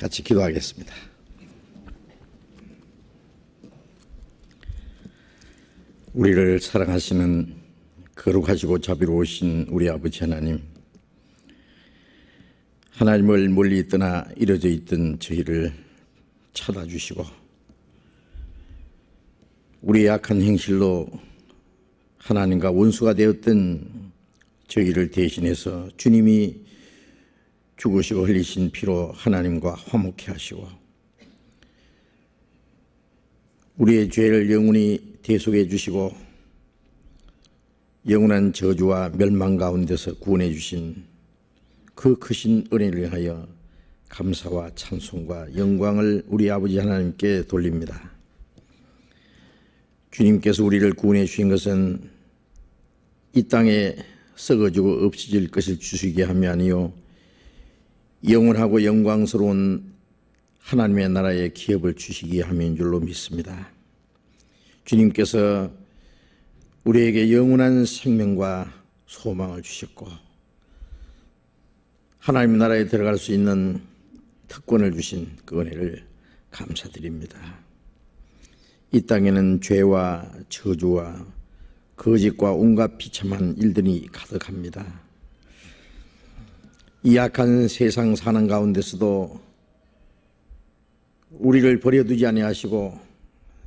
같이 기도하겠습니다. 우리를 사랑하시는 거룩하시고 자비로우신 우리 아버지 하나님, 하나님을 멀리 떠나 이뤄져 있던 저희를 찾아주시고 우리의 악한 행실로 하나님과 원수가 되었던 저희를 대신해서 주님이 죽으시고 흘리신 피로 하나님과 화목케 하시고 우리의 죄를 영원히 대속해 주시고 영원한 저주와 멸망 가운데서 구원해 주신 그 크신 은혜를 위하여 감사와 찬송과 영광을 우리 아버지 하나님께 돌립니다. 주님께서 우리를 구원해 주신 것은 이 땅에 썩어지고 없어질 것을 주시게 함이 아니요 영원하고 영광스러운 하나님의 나라의 기업을 주시기에 함인 줄로 믿습니다. 주님께서 우리에게 영원한 생명과 소망을 주셨고 하나님 나라에 들어갈 수 있는 특권을 주신 그 은혜를 감사드립니다. 이 땅에는 죄와 저주와 거짓과 온갖 비참한 일들이 가득합니다. 이 악한 세상 사는 가운데서도 우리를 버려두지 아니하시고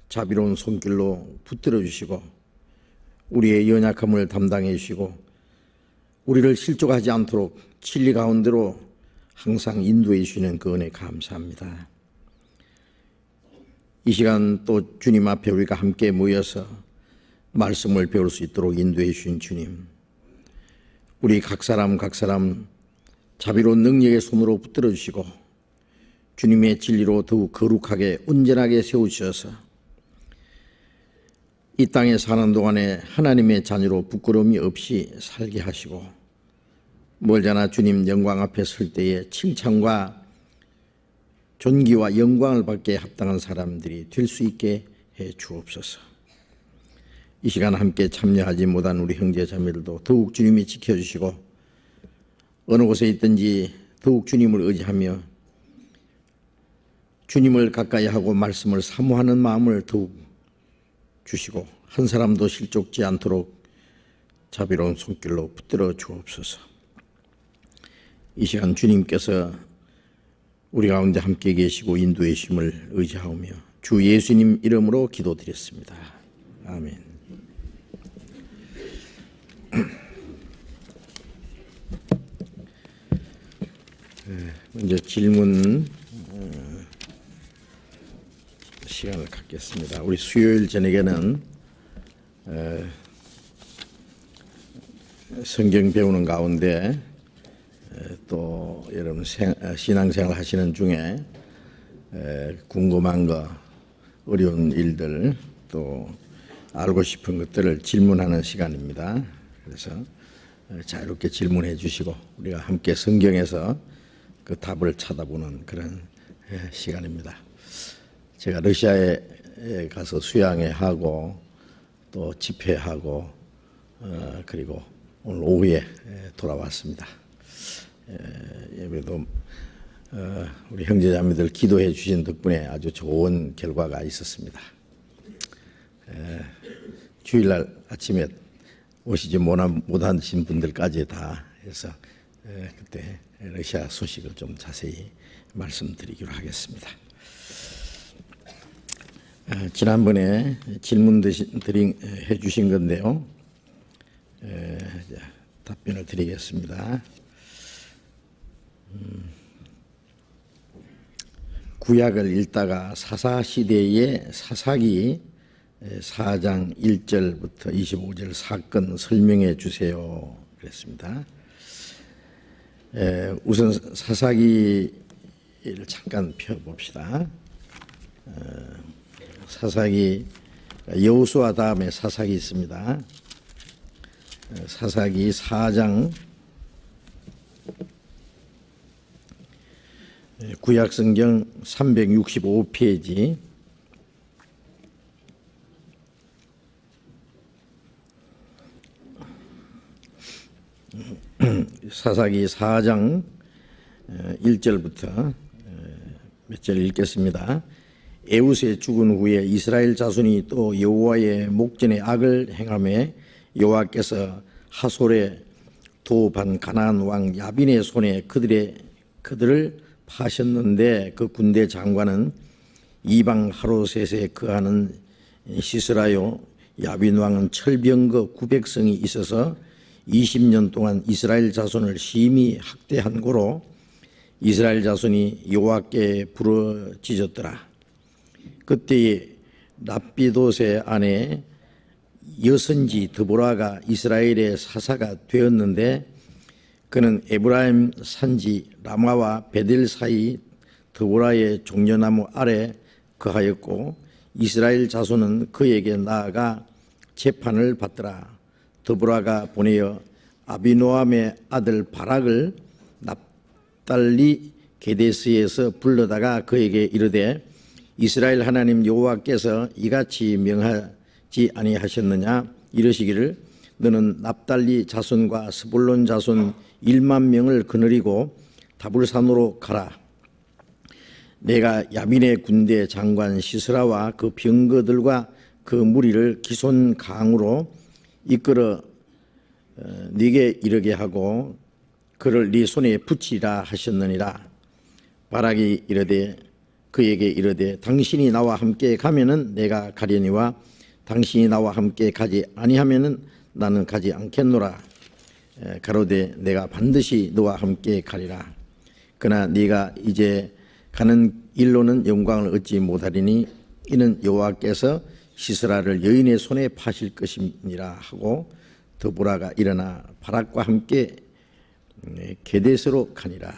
자비로운 손길로 붙들어 주시고 우리의 연약함을 담당해 주시고 우리를 실족하지 않도록 진리 가운데로 항상 인도해 주시는 그 은혜 감사합니다. 이 시간 또 주님 앞에 우리가 함께 모여서 말씀을 배울 수 있도록 인도해 주신 주님, 우리 각 사람 자비로운 능력의 손으로 붙들어 주시고 주님의 진리로 더욱 거룩하게 온전하게 세우셔서 이 땅에 사는 동안에 하나님의 자녀로 부끄러움이 없이 살게 하시고 멀잖아 주님 영광 앞에 설 때에 칭찬과 존귀와 영광을 받게 합당한 사람들이 될 수 있게 해 주옵소서. 이 시간 함께 참여하지 못한 우리 형제 자매들도 더욱 주님이 지켜주시고 어느 곳에 있든지 더욱 주님을 의지하며 주님을 가까이 하고 말씀을 사모하는 마음을 더욱 주시고 한 사람도 실족지 않도록 자비로운 손길로 붙들어 주옵소서. 이 시간 주님께서 우리 가운데 함께 계시고 인도해 주심을 의지하오며 주 예수님 이름으로 기도드렸습니다. 아멘. 먼저 질문 시간을 갖겠습니다. 우리 수요일 저녁에는 성경 배우는 가운데 또 여러분 신앙생활 하시는 중에 궁금한 거, 어려운 일들 또 알고 싶은 것들을 질문하는 시간입니다. 그래서 자유롭게 질문해 주시고 우리가 함께 성경에서 그 답을 찾아보는 그런 시간입니다. 제가 러시아에 가서 수양회 하고 또 집회하고 그리고 오늘 오후에 돌아왔습니다. 예배도 우리 형제자매들 기도해 주신 덕분에 아주 좋은 결과가 있었습니다. 주일날 아침에 오시지 못하신 분들까지 다 해서 그때 러시아 소식을 좀 자세히 말씀드리기로 하겠습니다. 지난번에 질문 해 주신 건데요. 답변을 드리겠습니다. 구약을 읽다가 사사시대의 사사기 4장 1절부터 25절 사건 설명해 주세요. 그랬습니다. 우선 사사기를 잠깐 펴봅시다. 사사기 여호수아 다음에 사사기 있습니다. 사사기 4장 구약성경 365페이지 사사기 4장 1절부터 몇 절 읽겠습니다. 에웃에 죽은 후에 이스라엘 자손이 또 여호와의 목전에 악을 행하며 여호와께서 하솔의 도반 가나안 왕 야빈의 손에 그들을 파셨는데 그 군대 장관은 이방 하로셋에 거하는 시스라요. 야빈 왕은 철병거 900성이 있어서 20년 동안 이스라엘 자손을 심히 학대한 고로 이스라엘 자손이 여호와께 부르짖었더라. 그때에 랍비돗의 아내 여선지 드보라가 이스라엘의 사사가 되었는데 그는 에브라임 산지 라마와 베델 사이 드보라의 종려나무 아래 거하였고 이스라엘 자손은 그에게 나아가 재판을 받더라. 드보라가 보내어 아비노함의 아들 바락을 납달리 게데스에서 불러다가 그에게 이르되 이스라엘 하나님 여호와께서 이같이 명하지 아니하셨느냐 이르시기를 너는 납달리 자손과 스불론 자손 1만 명을 거느리고 다불산으로 가라. 내가 야빈의 군대 장관 시스라와 그 병거들과 그 무리를 기손 강으로 이끌어 네게 이르게 하고 그를 네 손에 붙이라 하셨느니라. 바락이 그에게 이르되 당신이 나와 함께 가면은 내가 가려니와 당신이 나와 함께 가지 아니하면은 나는 가지 않겠노라. 가로되 내가 반드시 너와 함께 가리라. 그러나 네가 이제 가는 일로는 영광을 얻지 못하리니 이는 여호와께서 시스라를 여인의 손에 파실 것이니라 하고 드보라가 일어나 바락과 함께 게데스로 가니라.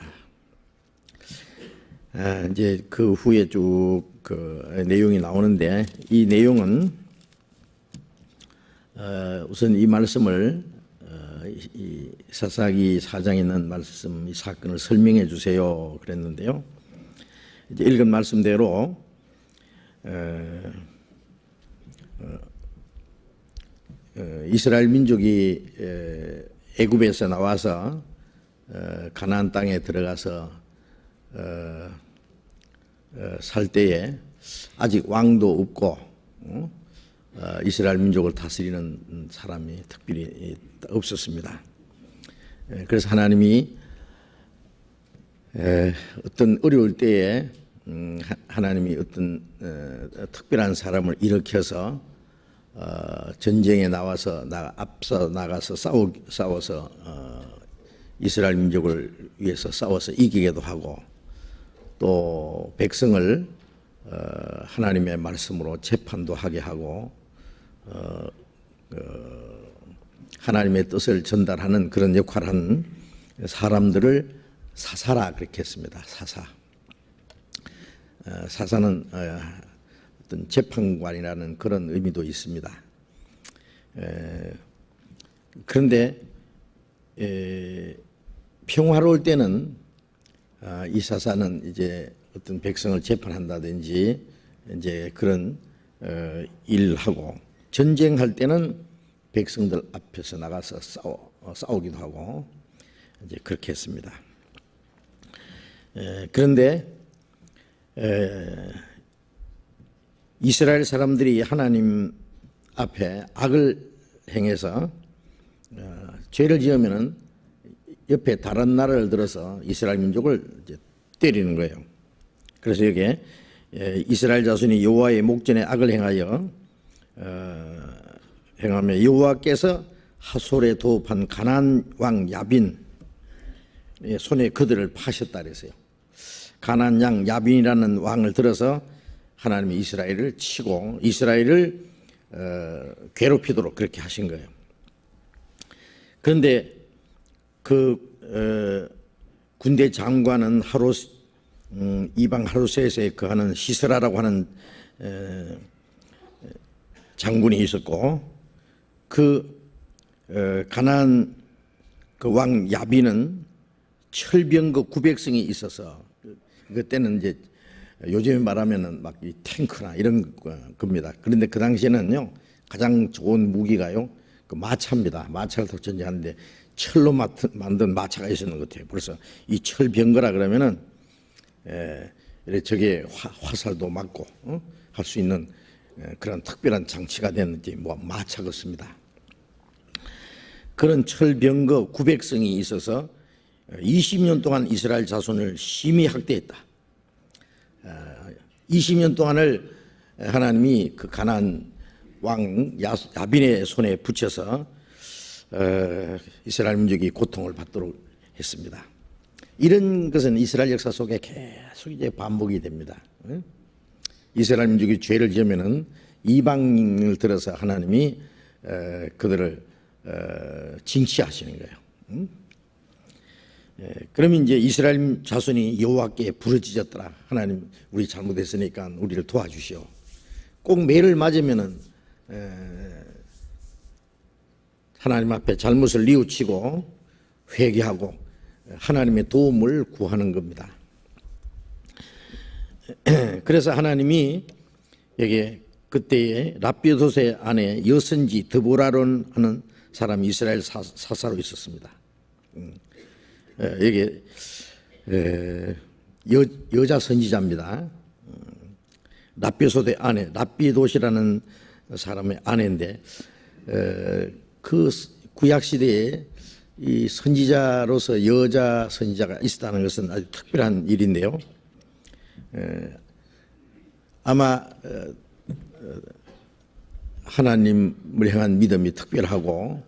이제 그 후에 쭉 그 내용이 나오는데 이 내용은 우선 이 말씀을 이 사사기 4장에 있는 말씀 이 사건을 설명해 주세요 그랬는데요. 이제 읽은 말씀대로 이스라엘 민족이 애굽에서 나와서 가나안 땅에 들어가서 살 때에 아직 왕도 없고 이스라엘 민족을 다스리는 사람이 특별히 없었습니다. 그래서 하나님이 어떤 어려울 때에 하나님이 어떤 특별한 사람을 일으켜서 전쟁에 나와서 앞서 나가서 싸워서 이스라엘 민족을 위해서 싸워서 이기기도 하고 또 백성을 하나님의 말씀으로 재판도 하게 하고 하나님의 뜻을 전달하는 그런 역할을 하는 사람들을 사사라 그렇게 했습니다. 사사는 어떤 재판관이라는 그런 의미도 있습니다. 그런데 평화로울 때는 이 사사는 이제 어떤 백성을 재판한다든지 이제 그런 일하고 전쟁할 때는 백성들 앞에서 나가서 싸우기도 하고 이제 그렇게 했습니다. 그런데 이스라엘 사람들이 하나님 앞에 악을 행해서 죄를 지으면은 옆에 다른 나라를 들어서 이스라엘 민족을 이제 때리는 거예요. 그래서 여기에 이스라엘 자손이 여호와의 목전에 악을 행하며 여호와께서 하솔에 도읍한 가나안 왕 야빈 손에 그들을 파셨다 그랬어요. 가나안 양 야빈이라는 왕을 들어서 하나님이 이스라엘을 치고 이스라엘을 괴롭히도록 그렇게 하신 거예요. 그런데 그 군대 장관은 이방 하루셋에 거하는 시스라라고 하는 장군이 있었고 그 가나안 그 왕 야빈은 철병거 900성이 있어서 그때는 이제 요즘에 말하면은 막 이 탱크나 이런 겁니다. 그런데 그 당시에는요 가장 좋은 무기가요 그 마차입니다. 마차를 타고 전쟁하는데 철로 만든 마차가 있었는 것 같아요. 벌써 이 철병거라 그러면은 적의 화살도 맞고 할 수 있는 그런 특별한 장치가 됐는지 마차 같습니다. 그런 철병거 900성이 있어서 20년 동안 이스라엘 자손을 심히 학대했다. 20년 동안을 하나님이 그 가나안 왕 야빈의 손에 붙여서 이스라엘 민족이 고통을 받도록 했습니다. 이런 것은 이스라엘 역사 속에 계속 이제 반복이 됩니다. 이스라엘 민족이 죄를 지으면은 이방인을 들어서 하나님이 그들을 징치하시는 거예요. 그러면 이제 이스라엘 자손이 여호와께 부르짖었더라. 하나님, 우리 잘못했으니까 우리를 도와주시오. 꼭 매를 맞으면은 하나님 앞에 잘못을 뉘우치고 회개하고 하나님의 도움을 구하는 겁니다. 그래서 하나님이 여기 그때에 랍비도세 안에 여선지 드보라론 하는 사람이 이스라엘 사사로 있었습니다. 여기 여자 선지자입니다. 랍비도세 아내, 랍비도시라는 사람의 아내인데 그 구약 시대에 이 선지자로서 여자 선지자가 있었다는 것은 아주 특별한 일인데요. 아마 하나님을 향한 믿음이 특별하고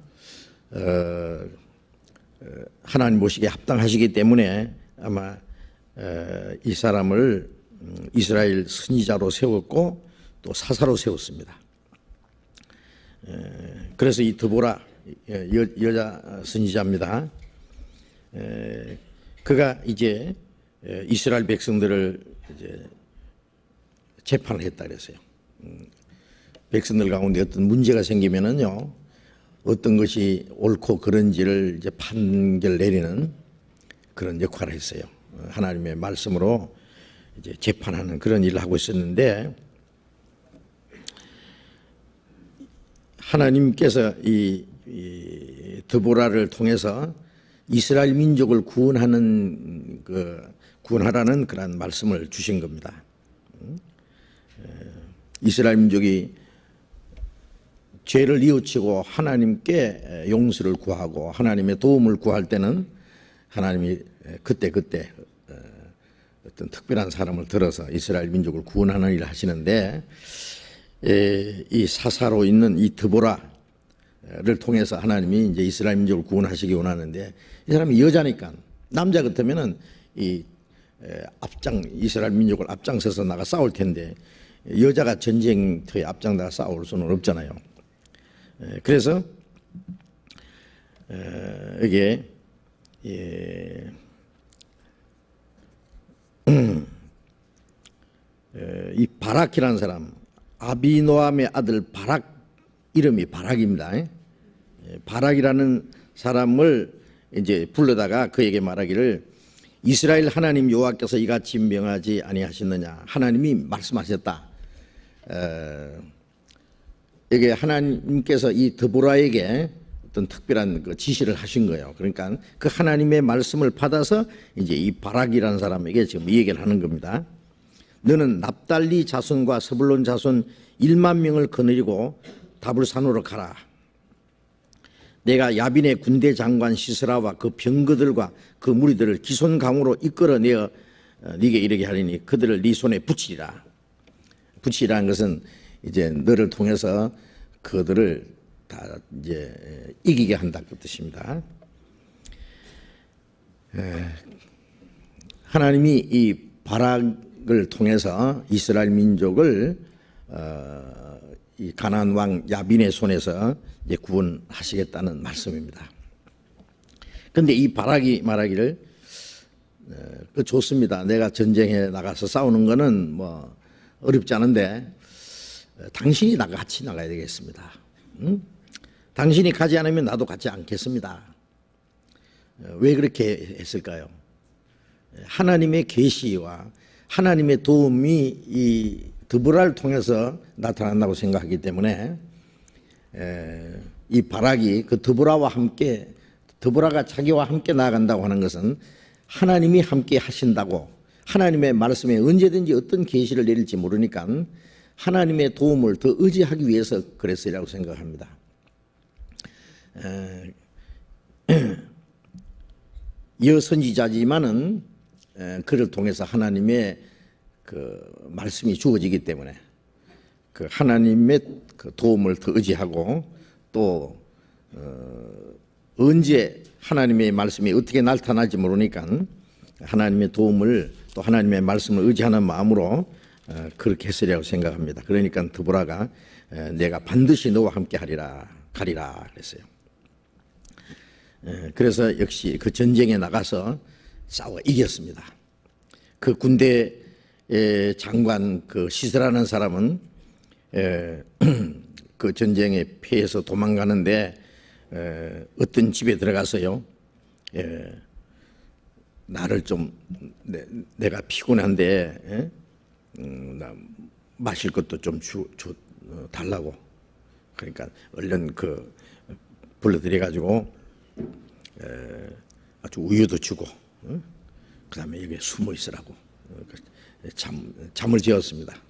하나님 보시기에 합당하시기 때문에 아마 이 사람을 이스라엘 선지자로 세웠고 또 사사로 세웠습니다. 그래서 이 드보라 여자 선지자입니다. 그가 이제 이스라엘 백성들을 이제 재판을 했다 그랬어요. 백성들 가운데 어떤 문제가 생기면은요, 어떤 것이 옳고 그른지를 이제 판결 내리는 그런 역할을 했어요. 하나님의 말씀으로 이제 재판하는 그런 일을 하고 있었는데, 하나님께서 이 드보라를 통해서 이스라엘 민족을 구원하라는 그런 말씀을 주신 겁니다. 이스라엘 민족이 죄를 뉘우치고 하나님께 용서를 구하고 하나님의 도움을 구할 때는 하나님이 그때 어떤 특별한 사람을 들어서 이스라엘 민족을 구원하는 일을 하시는데, 이 사사로 있는 이 드보라를 통해서 하나님이 이제 이스라엘 민족을 구원하시기 원하는데, 이 사람이 여자니까, 남자 같으면은 이스라엘 민족을 앞장서서 나가 싸울 텐데, 여자가 전쟁터에 앞장나가 싸울 수는 없잖아요. 그래서 이게 이 바락이라는 사람, 아비노함의 아들 바락, 이름이 바락입니다. 바락이라는 사람을 이제 불러다가 그에게 말하기를, 이스라엘 하나님 여호와께서 이같이 명하지 아니하셨느냐. 하나님이 말씀하셨다. 이게 하나님께서 이 드보라에게 어떤 특별한 그 지시를 하신 거예요. 그러니까 그 하나님의 말씀을 받아서 이제 이 바락이라는 사람에게 지금 이 얘기를 하는 겁니다. 너는 납달리 자손과 스불론 자손 1만 명을 거느리고 다불산으로 가라. 내가 야빈의 군대 장관 시스라와 그 병거들과 그 무리들을 기손강으로 이끌어내어 네게 이르게 하리니 그들을 네 손에 붙이리라. 붙이라는 것은 이제 너를 통해서 그들을 다 이제 이기게 한다 그 뜻입니다. 하나님이 이 바락을 통해서 이스라엘 민족을 이 가나안 왕 야빈의 손에서 이제 구원하시겠다는 말씀입니다. 그런데 이 바락이 말하기를, 그 좋습니다. 내가 전쟁에 나가서 싸우는 거는 뭐 어렵지 않은데 당신이 같이 나가야 되겠습니다. 당신이 가지 않으면 나도 가지 않겠습니다. 왜 그렇게 했을까요? 하나님의 계시와 하나님의 도움이 이 드보라를 통해서 나타난다고 생각하기 때문에 이 바락이 그 드보라와 함께, 드보라가 자기와 함께 나아간다고 하는 것은 하나님이 함께 하신다고, 하나님의 말씀에 언제든지 어떤 계시를 내릴지 모르니까 하나님의 도움을 더 의지하기 위해서 그랬으리라고 생각합니다. 여선지자지만은 그를 통해서 하나님의 그 말씀이 주어지기 때문에 그 하나님의 그 도움을 더 의지하고 또 언제 하나님의 말씀이 어떻게 나타날지 모르니까 하나님의 도움을 또 하나님의 말씀을 의지하는 마음으로 그렇게 했으리라고 생각합니다. 그러니까 드보라가 내가 반드시 너와 함께 가리라 그랬어요. 그래서 역시 그 전쟁에 나가서 싸워 이겼습니다. 그 군대 장관 그 시스라는 사람은 그 전쟁에 패해서 도망가는데 어떤 집에 들어가서요. 나를 좀 내가 피곤한데 나 마실 것도 좀 달라고. 그러니까 얼른 그 불러들여 가지고 아주 우유도 주고 그다음에 여기에 숨어 있으라고 잠을 재웠습니다.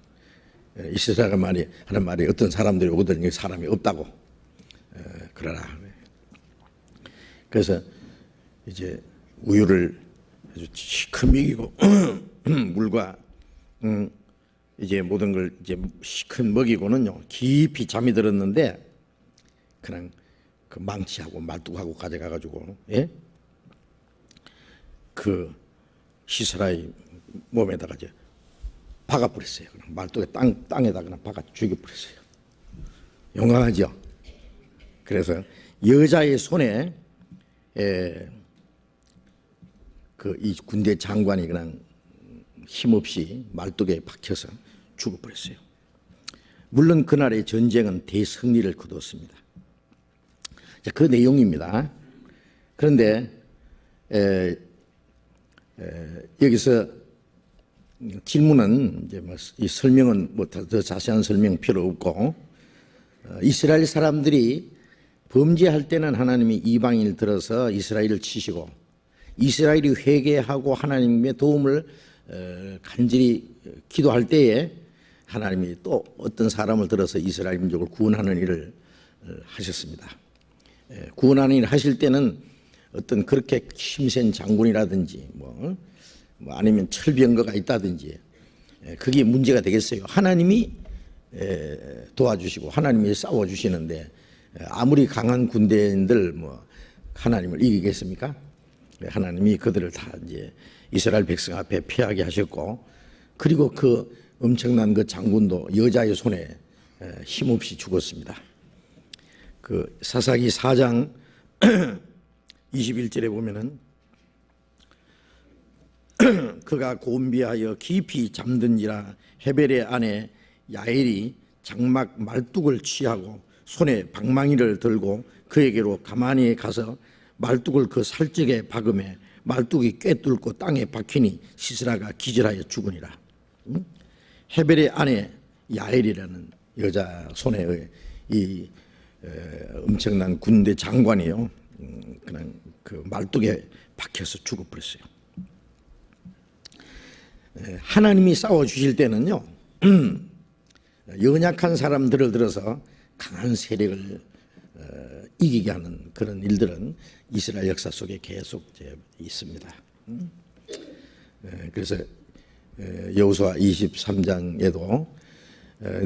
이스라엘 하는 말이 어떤 사람들이 오거든 여기 사람이 없다고 그러라. 그래서 이제 우유를 아주 시커 먹이고 물과 이제 모든 걸 이제 시커 먹이고는요 깊이 잠이 들었는데 그냥 그 망치하고 말뚝하고 가져가가지고 그 시스라의 몸에다가 이제 박아버렸어요. 그냥 말뚝에 땅에다 그냥 박아 죽여버렸어요. 용감하죠. 그래서 여자의 손에 그 이 군대 장관이 그냥 힘없이 말뚝에 박혀서 죽어버렸어요. 물론 그날의 전쟁은 대승리를 거두었습니다. 자, 그 내용입니다. 그런데 여기서 질문은 이제 뭐 이 설명은 뭐 더 자세한 설명 필요 없고 이스라엘 사람들이 범죄할 때는 하나님이 이방인을 들어서 이스라엘을 치시고 이스라엘이 회개하고 하나님의 도움을 간절히 기도할 때에 하나님이 또 어떤 사람을 들어서 이스라엘 민족을 구원하는 일을 하셨습니다. 구원하는 일을 하실 때는 어떤 그렇게 힘센 장군이라든지 뭐 아니면 철병거가 있다든지 그게 문제가 되겠어요. 하나님이 도와주시고 하나님이 싸워주시는데 아무리 강한 군대인들 뭐 하나님을 이기겠습니까? 하나님이 그들을 다 이제 이스라엘 백성 앞에 피하게 하셨고 그리고 그 엄청난 그 장군도 여자의 손에 힘없이 죽었습니다. 그 사사기 4장 21절에 보면은 그가 곤비하여 깊이 잠든지라 헤벨의 아내 야엘이 장막 말뚝을 취하고 손에 방망이를 들고 그에게로 가만히 가서 말뚝을 그 살적에 박음에 말뚝이 꿰뚫고 땅에 박히니 시스라가 기절하여 죽으니라. 헤벨의 아내 야엘이라는 여자 손에 이 엄청난 군대 장관이요. 그냥 그 말뚝에 박혀서 죽어버렸어요. 하나님이 싸워주실 때는요. 연약한 사람들을 들어서 강한 세력을 이기게 하는 그런 일들은 이스라엘 역사 속에 계속 있습니다. 그래서 여호수아 23장에도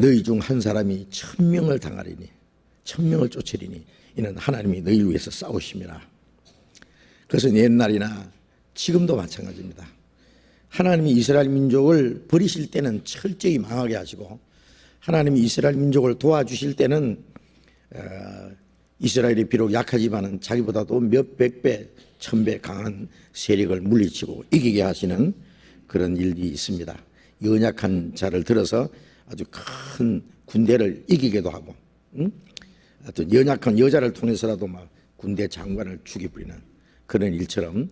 너희 중 한 사람이 1000명을 당하리니 1000명을 쫓으리니 이는 하나님이 너희를 위해서 싸우심이라. 그것은 옛날이나 지금도 마찬가지입니다. 하나님이 이스라엘 민족을 버리실 때는 철저히 망하게 하시고 하나님이 이스라엘 민족을 도와주실 때는 이스라엘이 비록 약하지만은 자기보다도 몇백 배, 1000배 강한 세력을 물리치고 이기게 하시는 그런 일이 있습니다. 연약한 자를 들어서 아주 큰 군대를 이기게도 하고, 또 연약한 여자를 통해서라도 막 군대 장관을 죽여버리는 그런 일처럼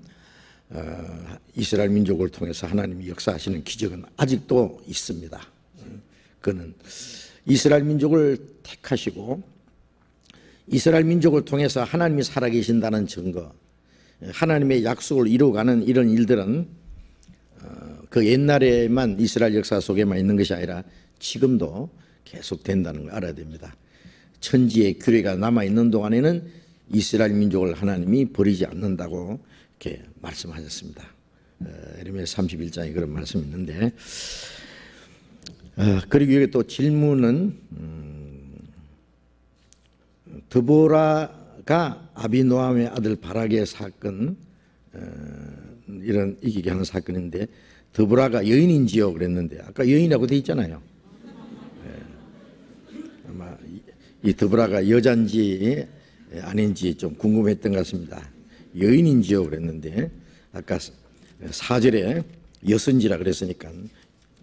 이스라엘 민족을 통해서 하나님이 역사하시는 기적은 아직도 있습니다. 그는 이스라엘 민족을 택하시고 이스라엘 민족을 통해서 하나님이 살아계신다는 증거, 하나님의 약속을 이루어가는 이런 일들은 그 옛날에만 이스라엘 역사 속에만 있는 것이 아니라 지금도 계속 된다는 걸 알아야 됩니다. 천지의 규례가 남아있는 동안에는 이스라엘 민족을 하나님이 버리지 않는다고 이렇게 말씀하셨습니다. 에레미야 31장에 그런 말씀이 있는데, 그리고 여기 또 질문은 드보라가 아비노함의 아들 바락의 사건, 이런 이기게 하는 사건인데, 드보라가 여인인지요 그랬는데 아까 여인이라고 돼 있잖아요. 아마 이 드보라가 여자인지 아닌지 좀 궁금했던 것 같습니다. 여인인지요 그랬는데 아까 4절에 여선지라 그랬으니까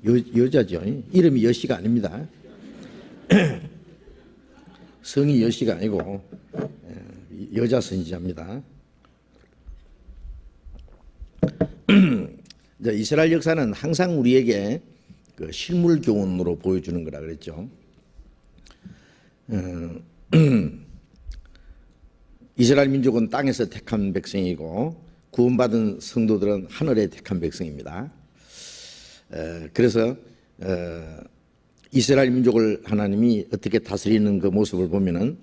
여자죠. 이름이 여시가 아닙니다. 성이 여시가 아니고 여자 선지자입니다. 이스라엘 역사는 항상 우리에게 그 실물 교훈으로 보여주는 거라 그랬죠. 이스라엘 민족은 땅에서 택한 백성이고 구원받은 성도들은 하늘에 택한 백성입니다. 그래서 이스라엘 민족을 하나님이 어떻게 다스리는 그 모습을 보면은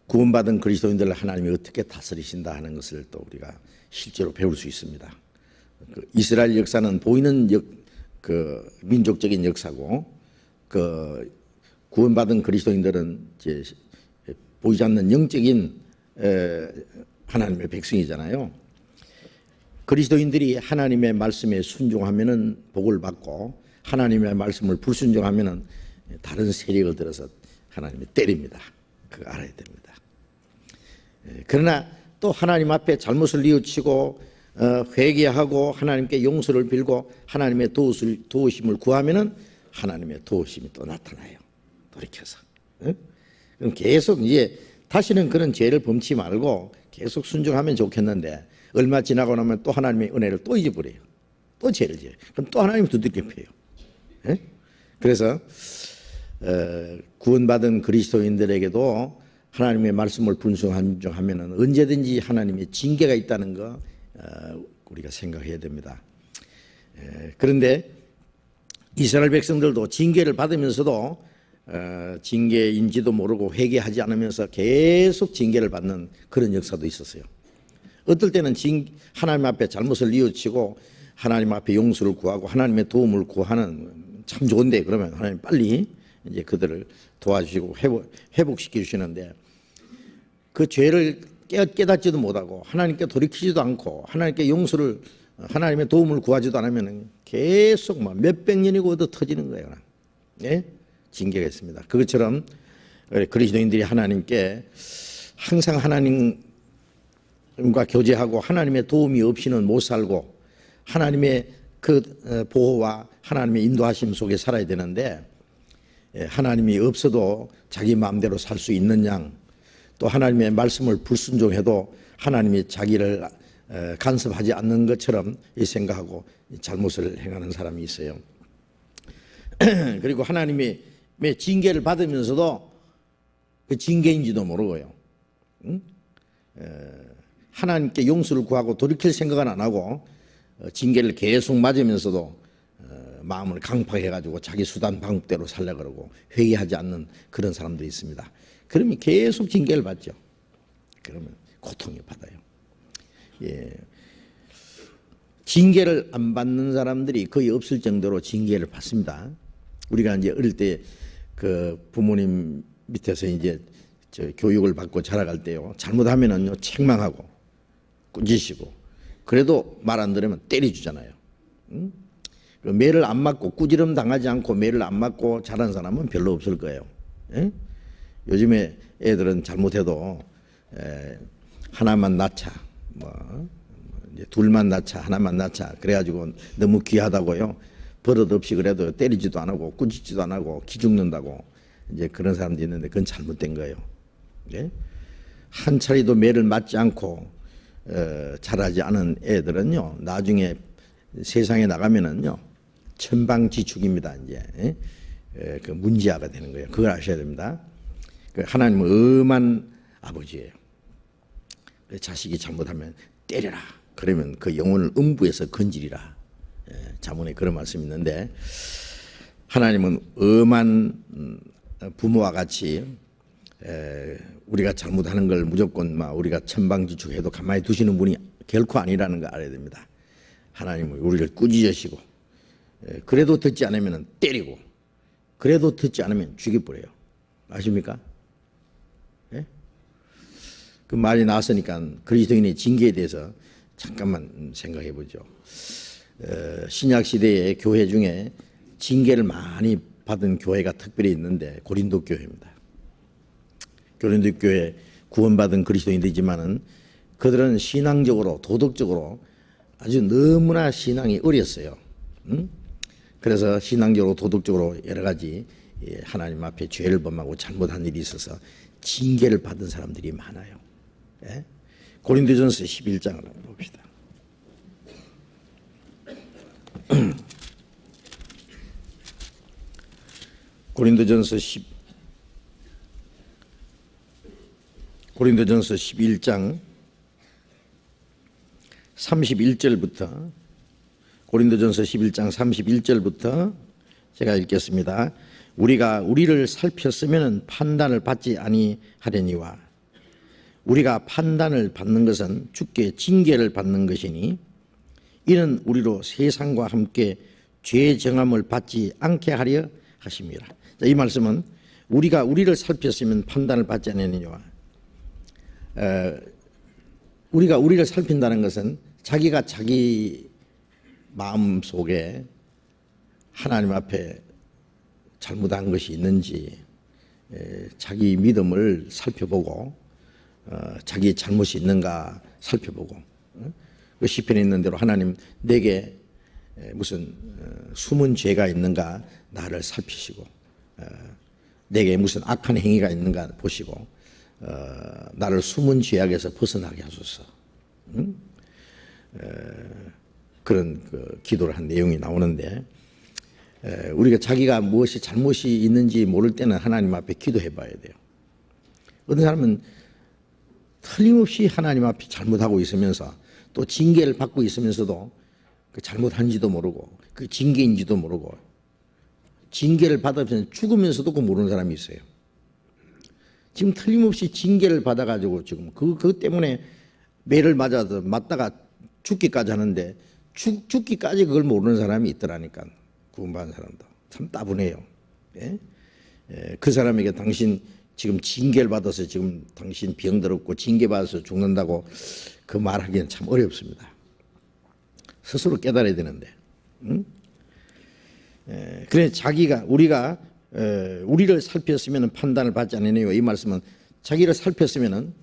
구원받은 그리스도인들을 하나님이 어떻게 다스리신다 하는 것을 또 우리가 실제로 배울 수 있습니다. 그 이스라엘 역사는 보이는 그 민족적인 역사고, 그 구원받은 그리스도인들은 이제 보이지 않는 영적인 하나님의 백성이잖아요. 그리스도인들이 하나님의 말씀에 순종하면은 복을 받고, 하나님의 말씀을 불순종하면은 다른 세력을 들어서 하나님이 때립니다. 그거 알아야 됩니다. 그러나 또 하나님 앞에 잘못을 뉘우치고 회개하고 하나님께 용서를 빌고 하나님의 도우심을 구하면은 하나님의 도우심이 또 나타나요. 돌이켜서. 그럼 계속 이제 다시는 그런 죄를 범치 말고 계속 순종하면 좋겠는데, 얼마 지나고 나면 또 하나님의 은혜를 또 잊어버려요. 또 죄를 지어요. 그럼 또 하나님 두들겨 패요. 그래서 구원받은 그리스도인들에게도 하나님의 말씀을 불순종하면 언제든지 하나님의 징계가 있다는 거 우리가 생각해야 됩니다. 그런데 이스라엘 백성들도 징계를 받으면서도 징계인지도 모르고 회개하지 않으면서 계속 징계를 받는 그런 역사도 있었어요. 어떨 때는 하나님 앞에 잘못을 뉘우치고 하나님 앞에 용서를 구하고 하나님의 도움을 구하는 참 좋은데, 그러면 하나님 빨리 이제 그들을 도와주시고 회복시켜 주시는데, 그 죄를 깨닫지도 못하고 하나님께 돌이키지도 않고 하나님께 용서를, 하나님의 도움을 구하지도 않으면 계속 막 몇백 년이고 얻어 터지는 거예요. 예? 징계가 있습니다. 그것처럼 그리스도인들이 하나님께 항상 하나님과 교제하고 하나님의 도움이 없이는 못 살고 하나님의 그 보호와 하나님의 인도하심 속에 살아야 되는데, 하나님이 없어도 자기 마음대로 살 수 있는 양, 또 하나님의 말씀을 불순종해도 하나님이 자기를 간섭하지 않는 것처럼 생각하고 잘못을 행하는 사람이 있어요. 그리고 하나님의 징계를 받으면서도 그 징계인지도 모르고요. 하나님께 용서를 구하고 돌이킬 생각은 안 하고 징계를 계속 맞으면서도 마음을 강팍해가지고 자기 수단 방법대로 살려고 그러고 회개하지 않는 그런 사람들이 있습니다. 그러면 계속 징계를 받죠. 그러면 고통을 받아요. 예. 징계를 안 받는 사람들이 거의 없을 정도로 징계를 받습니다. 우리가 이제 어릴 때 그 부모님 밑에서 이제 교육을 받고 자라갈 때요, 잘못하면은요 책망하고 꾸짖으시고, 그래도 말 안 들으면 때려주잖아요. 매를 안 맞고 꾸지름 당하지 않고 매를 안 맞고 자란 사람은 별로 없을 거예요. 예? 요즘에 애들은 잘못해도 하나만 낳자, 이제 둘만 낳자, 하나만 낳자, 그래가지고 너무 귀하다고요, 버릇 없이 그래도 때리지도 안 하고 꾸짖지도 안 하고 기죽는다고 이제 그런 사람도 있는데, 그건 잘못된 거예요. 예? 한 차례도 매를 맞지 않고 자라지 않은 애들은요, 나중에 세상에 나가면은요 천방지축입니다. 이제 그 문제아가 되는 거예요. 그걸 아셔야 됩니다. 하나님은 엄한 아버지예요. 자식이 잘못하면 때려라, 그러면 그 영혼을 음부에서 건지리라. 자문에 그런 말씀이 있는데, 하나님은 엄한 부모와 같이 우리가 잘못하는 걸 무조건 막 우리가 천방지축해도 가만히 두시는 분이 결코 아니라는 거 알아야 됩니다. 하나님은 우리를 꾸짖으시고, 그래도 듣지 않으면 때리고, 그래도 듣지 않으면 죽여버려요. 아십니까? 예? 그 말이 나왔으니까 그리스도인의 징계에 대해서 잠깐만 생각해 보죠. 신약 시대의 교회 중에 징계를 많이 받은 교회가 특별히 있는데 고린도 교회입니다. 고린도 교회 구원받은 그리스도인들이지만은 그들은 신앙적으로 도덕적으로 아주 너무나 신앙이 어렸어요. 그래서 신앙적으로 도덕적으로 여러 가지 하나님 앞에 죄를 범하고 잘못한 일이 있어서 징계를 받은 사람들이 많아요. 예? 고린도전서 11장을 한번 봅시다. 고린도전서 11장 31절부터 고린도전서 11장 31절부터 제가 읽겠습니다. 우리가 우리를 살폈으면 판단을 받지 아니하려니와 우리가 판단을 받는 것은 주께 징계를 받는 것이니 이는 우리로 세상과 함께 죄 정함을 받지 않게 하려 하심이라. 자, 이 말씀은 우리가 우리를 살폈으면 판단을 받지 않으려니와 우리가 우리를 살핀다는 것은 자기가 자기 마음 속에 하나님 앞에 잘못한 것이 있는지 자기 믿음을 살펴보고 자기 잘못이 있는가 살펴보고 그 시편에 있는 대로 하나님 내게 무슨 숨은 죄가 있는가 나를 살피시고 내게 무슨 악한 행위가 있는가 보시고 나를 숨은 죄악에서 벗어나게 하소서. 그런 그 기도를 한 내용이 나오는데 우리가 자기가 무엇이 잘못이 있는지 모를 때는 하나님 앞에 기도해 봐야 돼요. 어떤 사람은 틀림없이 하나님 앞에 잘못하고 있으면서 또 징계를 받고 있으면서도 그 잘못한지도 모르고 그 징계인지도 모르고 징계를 받으면서 죽으면서도 그 모르는 사람이 있어요. 지금 틀림없이 징계를 받아가지고 지금 그것 때문에 매를 맞다가 죽기까지 하는데 죽기까지 그걸 모르는 사람이 있더라니까. 구원받은 사람도 참 따분해요. 예? 그 사람에게 당신 지금 징계를 받아서 지금 당신 병들었고 징계받아서 죽는다고 그 말하기는 참 어렵습니다. 스스로 깨달아야 되는데. 그래 우리가 우리를 살폈으면 판단을 받지 않으니요. 이 말씀은 자기를 살폈으면은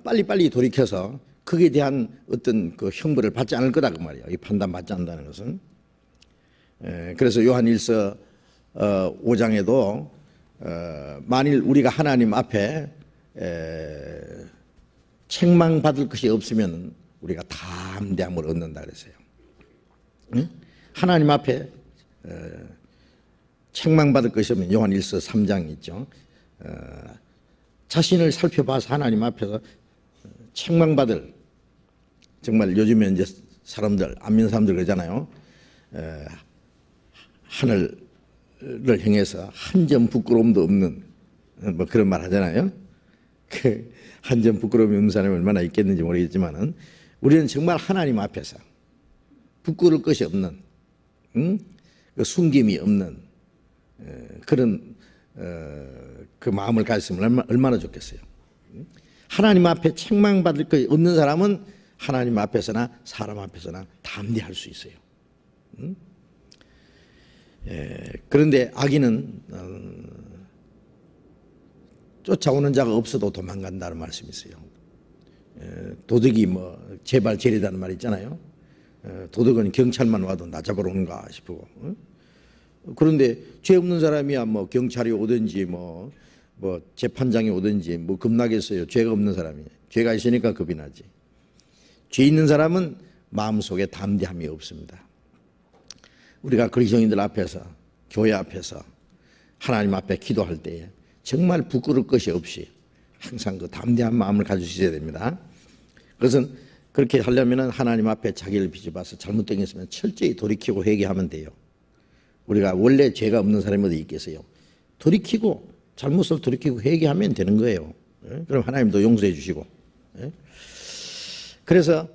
빨리빨리 돌이켜서 거기에 대한 어떤 그 형벌을 받지 않을 거다 그 말이에요. 이 판단 받지 않는다는 것은. 그래서 요한일서 5장에도 만일 우리가 하나님 앞에 책망받을 것이 없으면 우리가 담대함을 얻는다 그랬어요. 하나님 앞에 책망받을 것이 없으면 요한일서 3장 있죠. 자신을 살펴봐서 하나님 앞에서 책망받을 정말 요즘에 이제 사람들 안 믿는 사람들 그러잖아요. 하늘을 향해서 한 점 부끄러움도 없는 뭐 그런 말 하잖아요. 그 한 점 부끄러움이 없는 사람이 얼마나 있겠는지 모르겠지만은 우리는 정말 하나님 앞에서 부끄러울 것이 없는 그 숨김이 없는 그런 그 마음을 가졌으면 얼마나 좋겠어요. 하나님 앞에 책망받을 것이 없는 사람은 하나님 앞에서나 사람 앞에서나 담대할 수 있어요. 그런데 악인은 쫓아오는 자가 없어도 도망간다는 말씀이 있어요. 도둑이 뭐 제발 제리다는 말 있잖아요. 도둑은 경찰만 와도 나 잡으러 오는가 싶고. 그런데 죄 없는 사람이야 뭐 경찰이 오든지 뭐 재판장이 오든지 뭐 겁나겠어요. 죄가 없는 사람이. 죄가 있으니까 겁이 나지. 죄 있는 사람은 마음속에 담대함이 없습니다. 우리가 그리스도인들 앞에서 교회 앞에서 하나님 앞에 기도할 때에 정말 부끄러울 것이 없이 항상 그 담대한 마음을 가지셔야 됩니다. 그것은 그렇게 하려면 하나님 앞에 자기를 비춰봐서 잘못된 게 있으면 철저히 돌이키고 회개하면 돼요. 우리가 원래 죄가 없는 사람이 어디 있겠어요. 돌이키고 잘못을 돌이키고 회개하면 되는 거예요. 그럼 하나님도 용서해 주시고. 그래서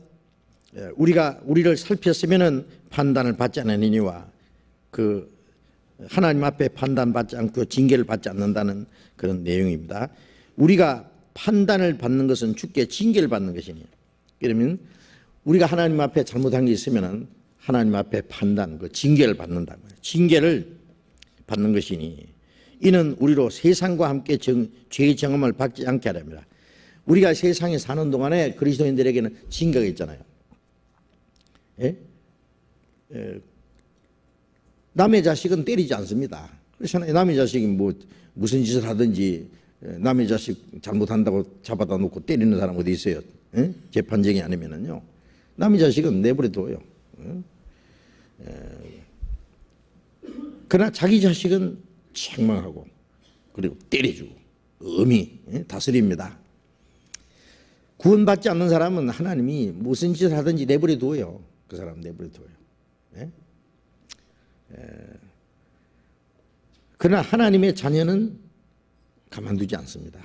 우리가 우리를 살폈으면은 판단을 받지 않으니와 그 하나님 앞에 판단받지 않고 징계를 받지 않는다는 그런 내용입니다. 우리가 판단을 받는 것은 주께 징계를 받는 것이니, 그러면 우리가 하나님 앞에 잘못한 게 있으면은 하나님 앞에 판단, 그 징계를 받는다. 징계를 받는 것이니, 이는 우리로 세상과 함께 죄의 정함을 받지 않게 하렵니다. 우리가 세상에 사는 동안에 그리스도인들에게는 징계가 있잖아요. 예? 남의 자식은 때리지 않습니다. 그렇잖아요. 남의 자식이 뭐 무슨 짓을 하든지 남의 자식 잘못한다고 잡아다 놓고 때리는 사람 어디 있어요? 예? 재판정이 아니면은요. 남의 자식은 내버려둬요. 그러나 자기 자식은 책망하고 그리고 때려주고 엄히 다스립니다. 구원받지 않는 사람은 하나님이 무슨 짓을 하든지 내버려둬요. 그 사람 내버려둬요. 예? 그러나 하나님의 자녀는 가만두지 않습니다.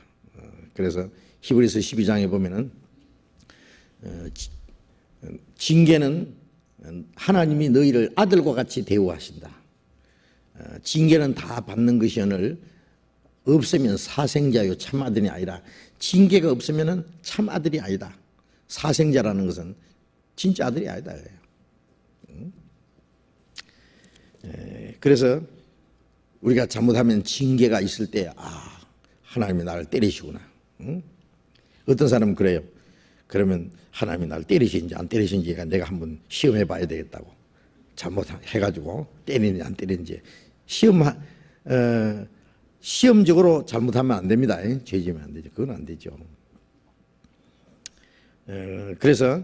그래서 히브리서 12장에 보면은 징계는 하나님이 너희를 아들과 같이 대우하신다. 징계는 다 받는 것이오늘 없으면 사생자요 참 아들이 아니라, 징계가 없으면은 참 아들이 아니다. 사생자라는 것은 진짜 아들이 아니다. 그래서 우리가 잘못하면 징계가 있을 때 하나님이 나를 때리시구나. 어떤 사람은 그래요. 그러면 하나님이 나를 때리시는지 안 때리시는지 내가 한번 시험해 봐야 되겠다고 잘못해가지고 때리는지 안 때리는지 시험적으로 잘못하면 안 됩니다. 죄지면 안 되죠. 그건 안 되죠. 그래서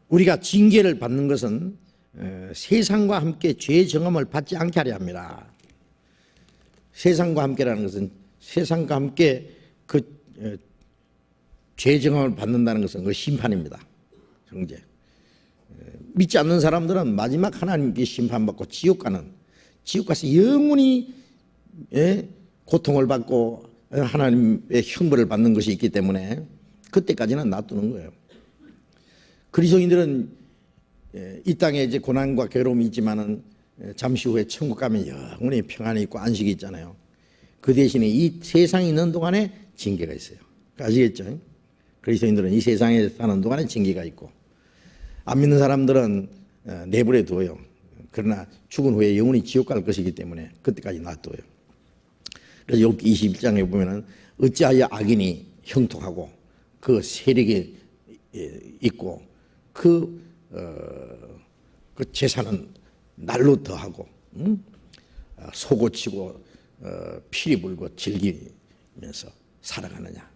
우리가 징계를 받는 것은 세상과 함께 죄의 정함을 받지 않게 하려 합니다. 세상과 함께라는 것은 세상과 함께 그 죄의 정함을 받는다는 것은 그 심판입니다. 형제. 믿지 않는 사람들은 마지막 하나님께 심판받고 지옥 가서 영원히 고통을 받고 하나님의 형벌을 받는 것이 있기 때문에 그때까지는 놔두는 거예요. 그리스도인들은 이 땅에 이제 고난과 괴로움이 있지만은 잠시 후에 천국 가면 영원히 평안이 있고 안식이 있잖아요. 그 대신에 이 세상에 있는 동안에 징계가 있어요. 아시겠죠? 그리스도인들은 이 세상에 사는 동안에 징계가 있고, 안 믿는 사람들은 내버려 둬요. 그러나 죽은 후에 영원히 지옥 갈 것이기 때문에 그때까지 놔둬요. 그래서 욥기 21장에 보면은 어찌하여 악인이 형통하고 그 세력이 있고 그 재산은 날로 더하고 소고치고 피리 불고 즐기면서 살아가느냐.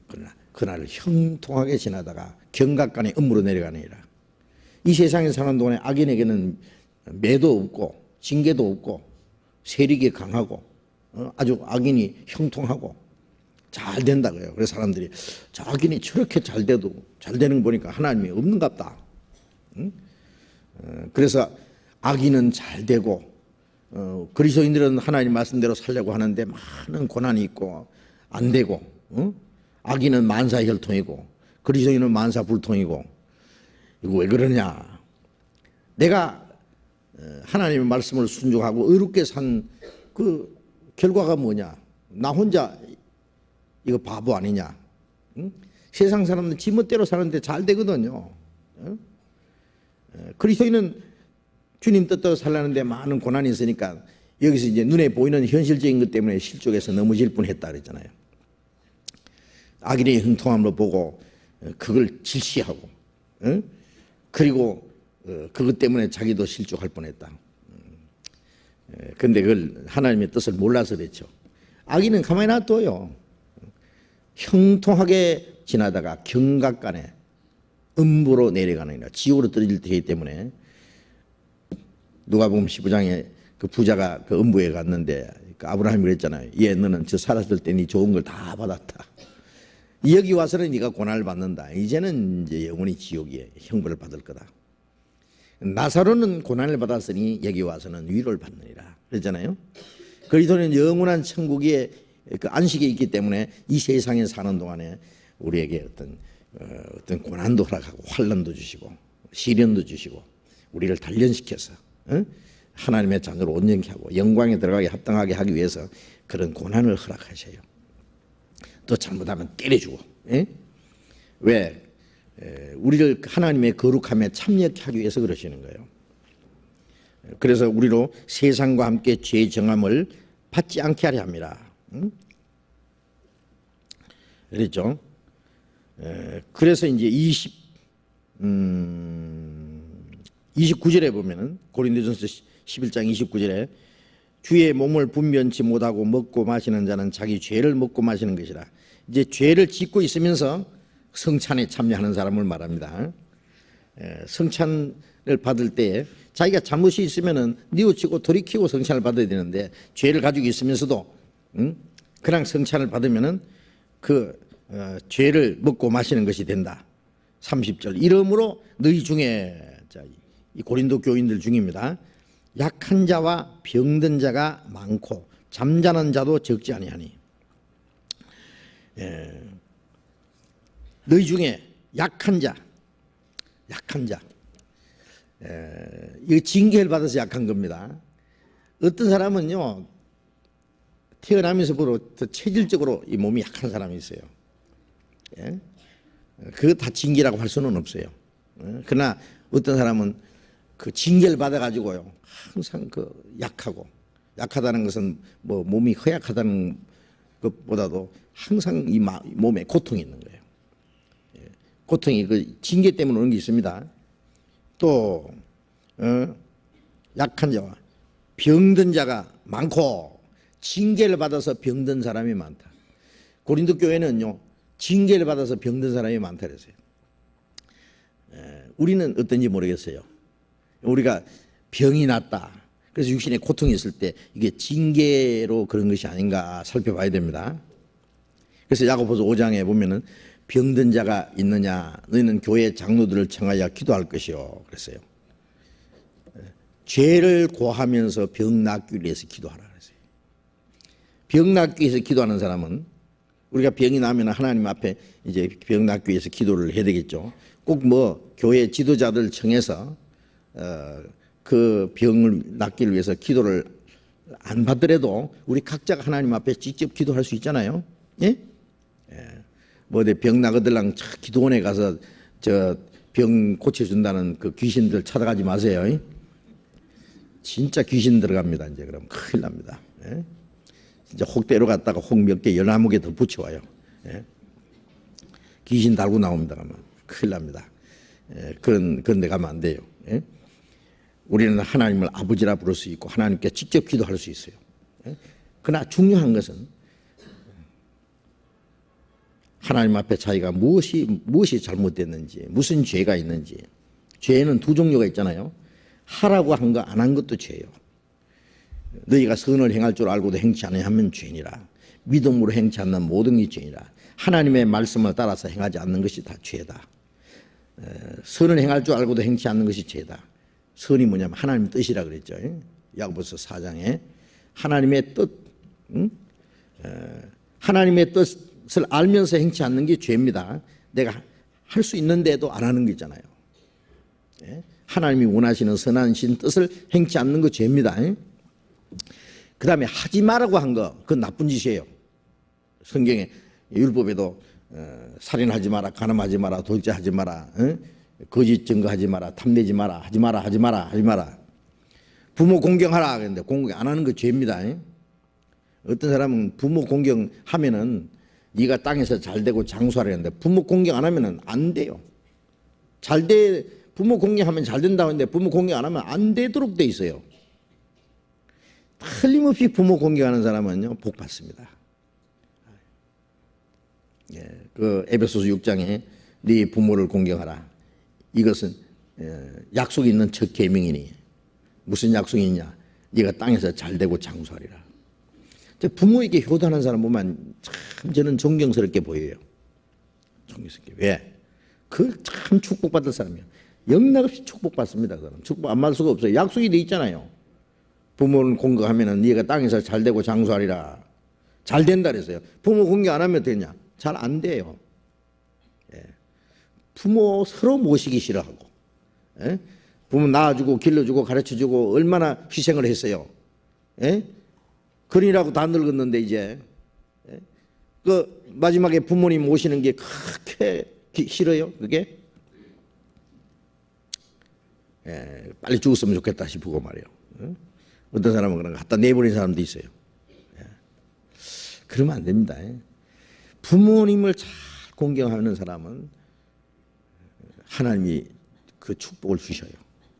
그러나 그날을 형통하게 지나다가 경각간에 음으로 내려가느니라. 이 세상에 사는 동안에 악인에게는 매도 없고 징계도 없고 세력이 강하고 아주 악인이 형통하고 잘 된다고요. 그래서 사람들이 저 악인이 저렇게 잘 돼도 잘 되는 거 보니까 하나님이 없는갑다. 그래서 악인은 잘 되고 그리스도인들은 하나님 말씀대로 살려고 하는데 많은 고난이 있고 안 되고, 악인은 만사혈통이고 그리스도인은 만사불통이고, 이거 왜 그러냐? 내가 하나님의 말씀을 순종하고 의롭게 산 그 결과가 뭐냐? 나 혼자 이거 바보 아니냐? 세상 사람들 지멋대로 사는데 잘 되거든요. 그리스도인은 주님 뜻대로 살라는데 많은 고난이 있으니까 여기서 이제 눈에 보이는 현실적인 것 때문에 실족해서 넘어질 뻔했다 그랬잖아요. 악인의 형통함을 보고 그걸 질시하고, 그리고 그것 때문에 자기도 실족할 뻔했다. 그런데 그걸 하나님의 뜻을 몰라서 그랬죠. 악인은 가만히 놔둬요. 형통하게 지나다가 경각간에 음부로 내려가느니라. 지옥으로 떨어질 테기 때문에. 누가복음 15장에 그 부자가 그 음부에 갔는데 그 아브라함이 그랬잖아요. 너는 저 살았을 때 네 좋은 걸 다 받았다. 여기 와서는 네가 고난을 받는다. 이제는 이제 영원히 지옥에 형벌을 받을 거다. 나사로는 고난을 받았으니 여기 와서는 위로를 받느니라 그랬잖아요. 그리스도는 영원한 천국의 그 안식에 있기 때문에 이 세상에 사는 동안에 우리에게 어떤 고난도 허락하고 환난도 주시고 시련도 주시고 우리를 단련시켜서 하나님의 자녀로 온전케 하고 영광에 들어가게 합당하게 하기 위해서 그런 고난을 허락하셔요. 또 잘못하면 때려주고, 왜? 우리를 하나님의 거룩함에 참여하게 하기 위해서 그러시는 거예요. 그래서 우리로 세상과 함께 죄의 정함을 받지 않게 하려 합니다. 그랬죠? 그래서 이제 29절에 보면은 고린도전서 11장 29절에 주의 몸을 분변치 못하고 먹고 마시는 자는 자기 죄를 먹고 마시는 것이라. 이제 죄를 짓고 있으면서 성찬에 참여하는 사람을 말합니다. 성찬을 받을 때 자기가 잘못이 있으면은 뉘우치고 돌이키고 성찬을 받아야 되는데 죄를 가지고 있으면서도 그냥 성찬을 받으면은 죄를 먹고 마시는 것이 된다. 30절 이러므로 너희 중에 이 고린도 교인들 중입니다. 약한 자와 병든 자가 많고 잠자는 자도 적지 아니하니. 너희 중에 약한 자, 이거 징계를 받아서 약한 겁니다. 어떤 사람은요 태어나면서부터 체질적으로 이 몸이 약한 사람이 있어요. 그거 다 징계라고 할 수는 없어요. 그러나 어떤 사람은 그 징계를 받아가지고요 항상 약하다는 것은 뭐 몸이 허약하다는 것보다도 항상 이 몸에 고통이 있는 거예요. 고통이 그 징계 때문에 오는 게 있습니다. 또 약한 자와 병든 자가 많고 징계를 받아서 병든 사람이 많다. 고린도 교회는요 징계를 받아서 병든 사람이 많다 그랬어요. 우리는 어떤지 모르겠어요. 우리가 병이 났다. 그래서 육신에 고통이 있을 때 이게 징계로 그런 것이 아닌가 살펴봐야 됩니다. 그래서 야고보서 5장에 보면은 병든 자가 있느냐 너희는 교회 장로들을 청하여 기도할 것이요 그랬어요. 죄를 고하면서 병 낫기 위해서 기도하라 그랬어요. 병 낫기 위해서 기도하는 사람은 우리가 병이 나면 하나님 앞에 이제 병 낫기 위해서 기도를 해야 되겠죠. 꼭 뭐 교회 지도자들 청해서 그 병을 낫기를 위해서 기도를 안 받더라도 우리 각자가 하나님 앞에 직접 기도할 수 있잖아요. 예? 뭐 어디 병 나거들랑 기도원에 가서 저 병 고쳐준다는 그 귀신들 찾아가지 마세요. 진짜 귀신 들어갑니다. 이제 그럼 큰일 납니다. 예? 진짜 혹대로 갔다가 혹 몇 개 열나무 개 더 붙여와요. 예? 귀신 달고 나옵니다. 가면 큰일 납니다. 그런 데 가면 안 돼요. 예? 우리는 하나님을 아버지라 부를 수 있고 하나님께 직접 기도할 수 있어요. 예? 그러나 중요한 것은 하나님 앞에 자기가 무엇이 잘못됐는지 무슨 죄가 있는지. 죄는 두 종류가 있잖아요. 하라고 한 거 안 한 것도 죄예요. 너희가 선을 행할 줄 알고도 행치 않으면 죄니라. 믿음으로 행치 않는 모든 게 죄니라. 하나님의 말씀을 따라서 행하지 않는 것이 다 죄다. 선을 행할 줄 알고도 행치 않는 것이 죄다. 선이 뭐냐면 하나님의 뜻이라 그랬죠. 야고보서 4장에 하나님의 뜻, 하나님의 뜻을 알면서 행치 않는 게 죄입니다. 내가 할 수 있는데도 안 하는 게 있잖아요. 하나님이 원하시는 선한 신 뜻을 행치 않는 거 죄입니다. 그 다음에 하지 말라고 한 거, 그건 나쁜 짓이에요. 성경에 율법에도 살인하지 마라, 간음하지 마라, 도적질하지 마라, 거짓 증거하지 마라, 탐내지 마라, 하지 마라. 부모 공경하라 그랬는데 공경 안 하는 거 죄입니다. 어떤 사람은 부모 공경하면은 네가 땅에서 잘되고 장수하라 했는데 부모 공경 안 하면은 안 돼요. 부모 공경하면 잘 된다고 했는데 부모 공경 안 하면 안 되도록 돼 있어요. 틀림없이 부모 공경하는 사람은요 복 받습니다. 그 에베소서 6장에 네 부모를 공경하라. 이것은 약속이 있는 첫 계명이니 무슨 약속이 있냐? 네가 땅에서 잘되고 장수하리라. 부모에게 효도하는 사람 보면 참 저는 존경스럽게 보여요. 총기성계. 왜? 그 참 축복받을 사람이에요. 영락없이 축복받습니다. 그 사람. 축복 안 받을 수가 없어요. 약속이 돼 있잖아요. 부모를 공경하면은 네가 땅에서 잘 되고 장수하리라. 잘 된다 그랬어요. 부모 공경 안 하면 되냐? 잘 안 돼요. 예. 부모 서로 모시기 싫어하고, 예? 부모 낳아주고 길러주고 가르쳐주고 얼마나 희생을 했어요. 예? 그러니라고 다 늙었는데 이제, 예? 그 마지막에 부모님 모시는 게 그렇게 싫어요. 그게 예, 빨리 죽었으면 좋겠다 싶고 말이에요. 예? 어떤 사람은 그런 거 갖다 내버린 사람도 있어요. 예. 그러면 안 됩니다. 예? 부모님을 잘 공경하는 사람은 하나님이 그 축복을 주셔요.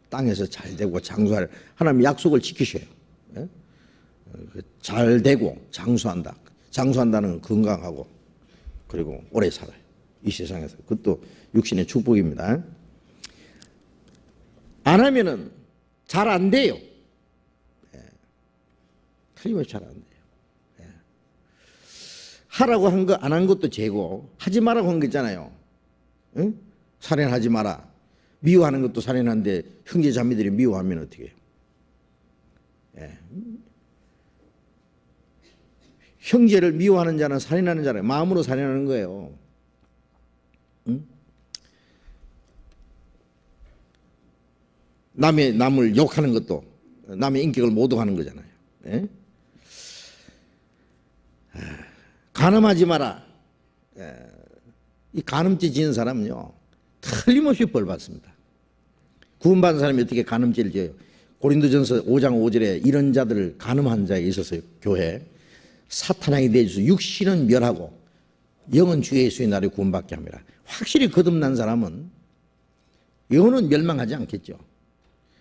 땅에서 잘 되고 장수할 하나님 약속을 지키셔요. 예? 잘 되고 장수한다. 장수한다는 건 건강하고 그리고 오래 살아요. 이 세상에서. 그것도 육신의 축복입니다. 안 하면은 잘 안 돼요. 예. 틀림없이 잘 안 돼요. 예. 하라고 한 거 안 한 것도 죄고 하지 말라고 한 거 있잖아요. 응? 살인하지 마라. 미워하는 것도 살인한데 형제 자매들이 미워하면 어떻게 해요? 예. 형제를 미워하는 자는 살인하는 자는 마음으로 살인하는 거예요. 응? 남을 욕하는 것도 남의 인격을 모독하는 거잖아요. 예? 간음하지 마라. 예. 이 간음죄 지은 사람은요 틀림없이 벌 받습니다. 구원받은 사람이 어떻게 간음죄를 지어요? 고린도전서 5장 5절에 이런 자들을 간음한 자에 있어서요 교회 사탄에게 내주서 육신은 멸하고 영은 주 예수의 날에 구원받게 합니다. 확실히 거듭난 사람은 영혼은 멸망하지 않겠죠.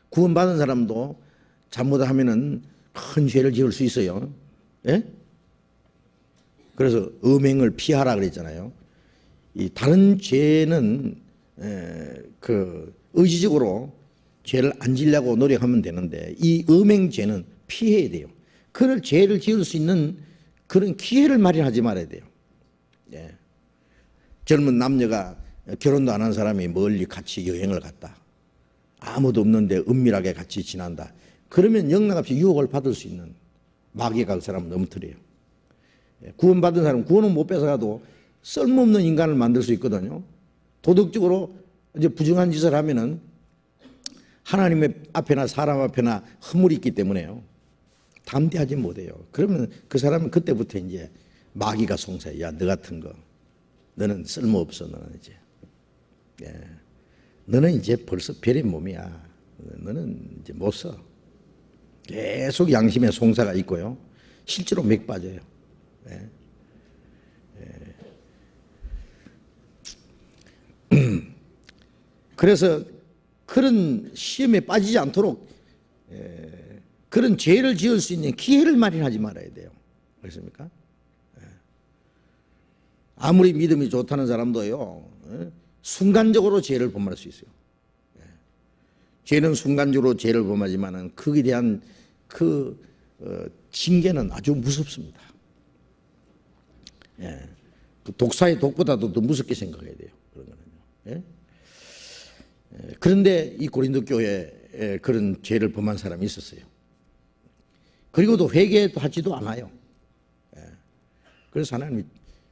구원받은 사람도 잘못하면은 큰 죄를 지을 수 있어요. 예? 그래서 음행을 피하라 그랬잖아요. 이 다른 죄는 그 의지적으로 죄를 안 지려고 노력하면 되는데 이 음행죄는 피해야 돼요. 그걸 죄를 지을 수 있는 그런 기회를 마련하지 말아야 돼요. 예. 젊은 남녀가 결혼도 안 한 사람이 멀리 같이 여행을 갔다. 아무도 없는데 은밀하게 같이 지난다. 그러면 영락없이 유혹을 받을 수 있는 마귀가 그 사람은 넘터려요. 구원받은 사람은 구원은 못 뺏어가도 쓸모없는 인간을 만들 수 있거든요. 도덕적으로 이제 부정한 짓을 하면은 하나님의 앞에나 사람 앞에나 허물이 있기 때문에요. 담대하지 못해요. 그러면 그 사람은 그때부터 이제 마귀가 송사해. 야, 너 같은 거. 너는 쓸모없어. 너는 이제. 예. 너는 이제 벌써 별의 몸이야. 너는 이제 못 써. 계속 양심의 송사가 있고요. 실제로 맥 빠져요. 예. 예. 그래서 그런 시험에 빠지지 않도록 그런 죄를 지을 수 있는 기회를 마련하지 말아야 돼요. 그렇습니까? 아무리 믿음이 좋다는 사람도요, 순간적으로 죄를 범할 수 있어요. 죄는 순간적으로 죄를 범하지만은 거기에 대한 그 징계는 아주 무섭습니다. 예. 그 독사의 독보다도 더 무섭게 생각해야 돼요. 그런 거는요. 예? 그런데 이 고린도 교회에 그런 죄를 범한 사람이 있었어요. 그리고도 회개하지도 않아요. 예. 그래서 하나님이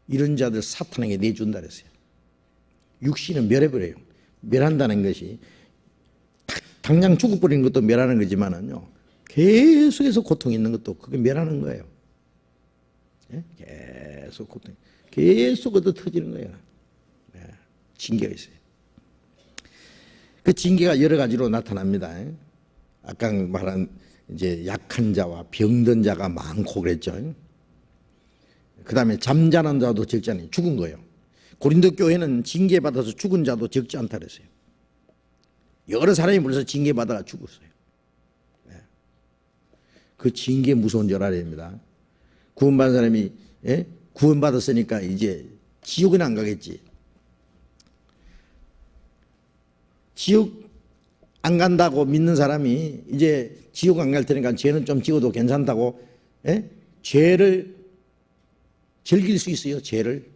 이런 자들 사탄에게 내준다 그랬어요. 육신은 멸해버려요. 멸한다는 것이 당장 죽어버리는 것도 멸하는 거지만은요, 계속해서 고통이 있는 것도 그게 멸하는 거예요. 예? 계속 고통, 계속 얻어 터지는 거예요. 예. 징계가 있어요. 그 징계가 여러 가지로 나타납니다. 아까 말한 이제 약한 자와 병든 자가 많고 그랬죠. 그 다음에 잠자는 자도 적지 않아요. 죽은 거예요. 고린도 교회는 징계받아서 죽은 자도 적지 않다 그랬어요. 여러 사람이 벌써 징계받아가 죽었어요. 그 징계 무서운 줄 알아야 됩니다. 구원받은 사람이 구원받았으니까 이제 지옥은 안 가겠지. 지옥 안 간다고 믿는 사람이 이제 지옥 안 갈 테니까 죄는 좀 지어도 괜찮다고 죄를 즐길 수 있어요. 죄를.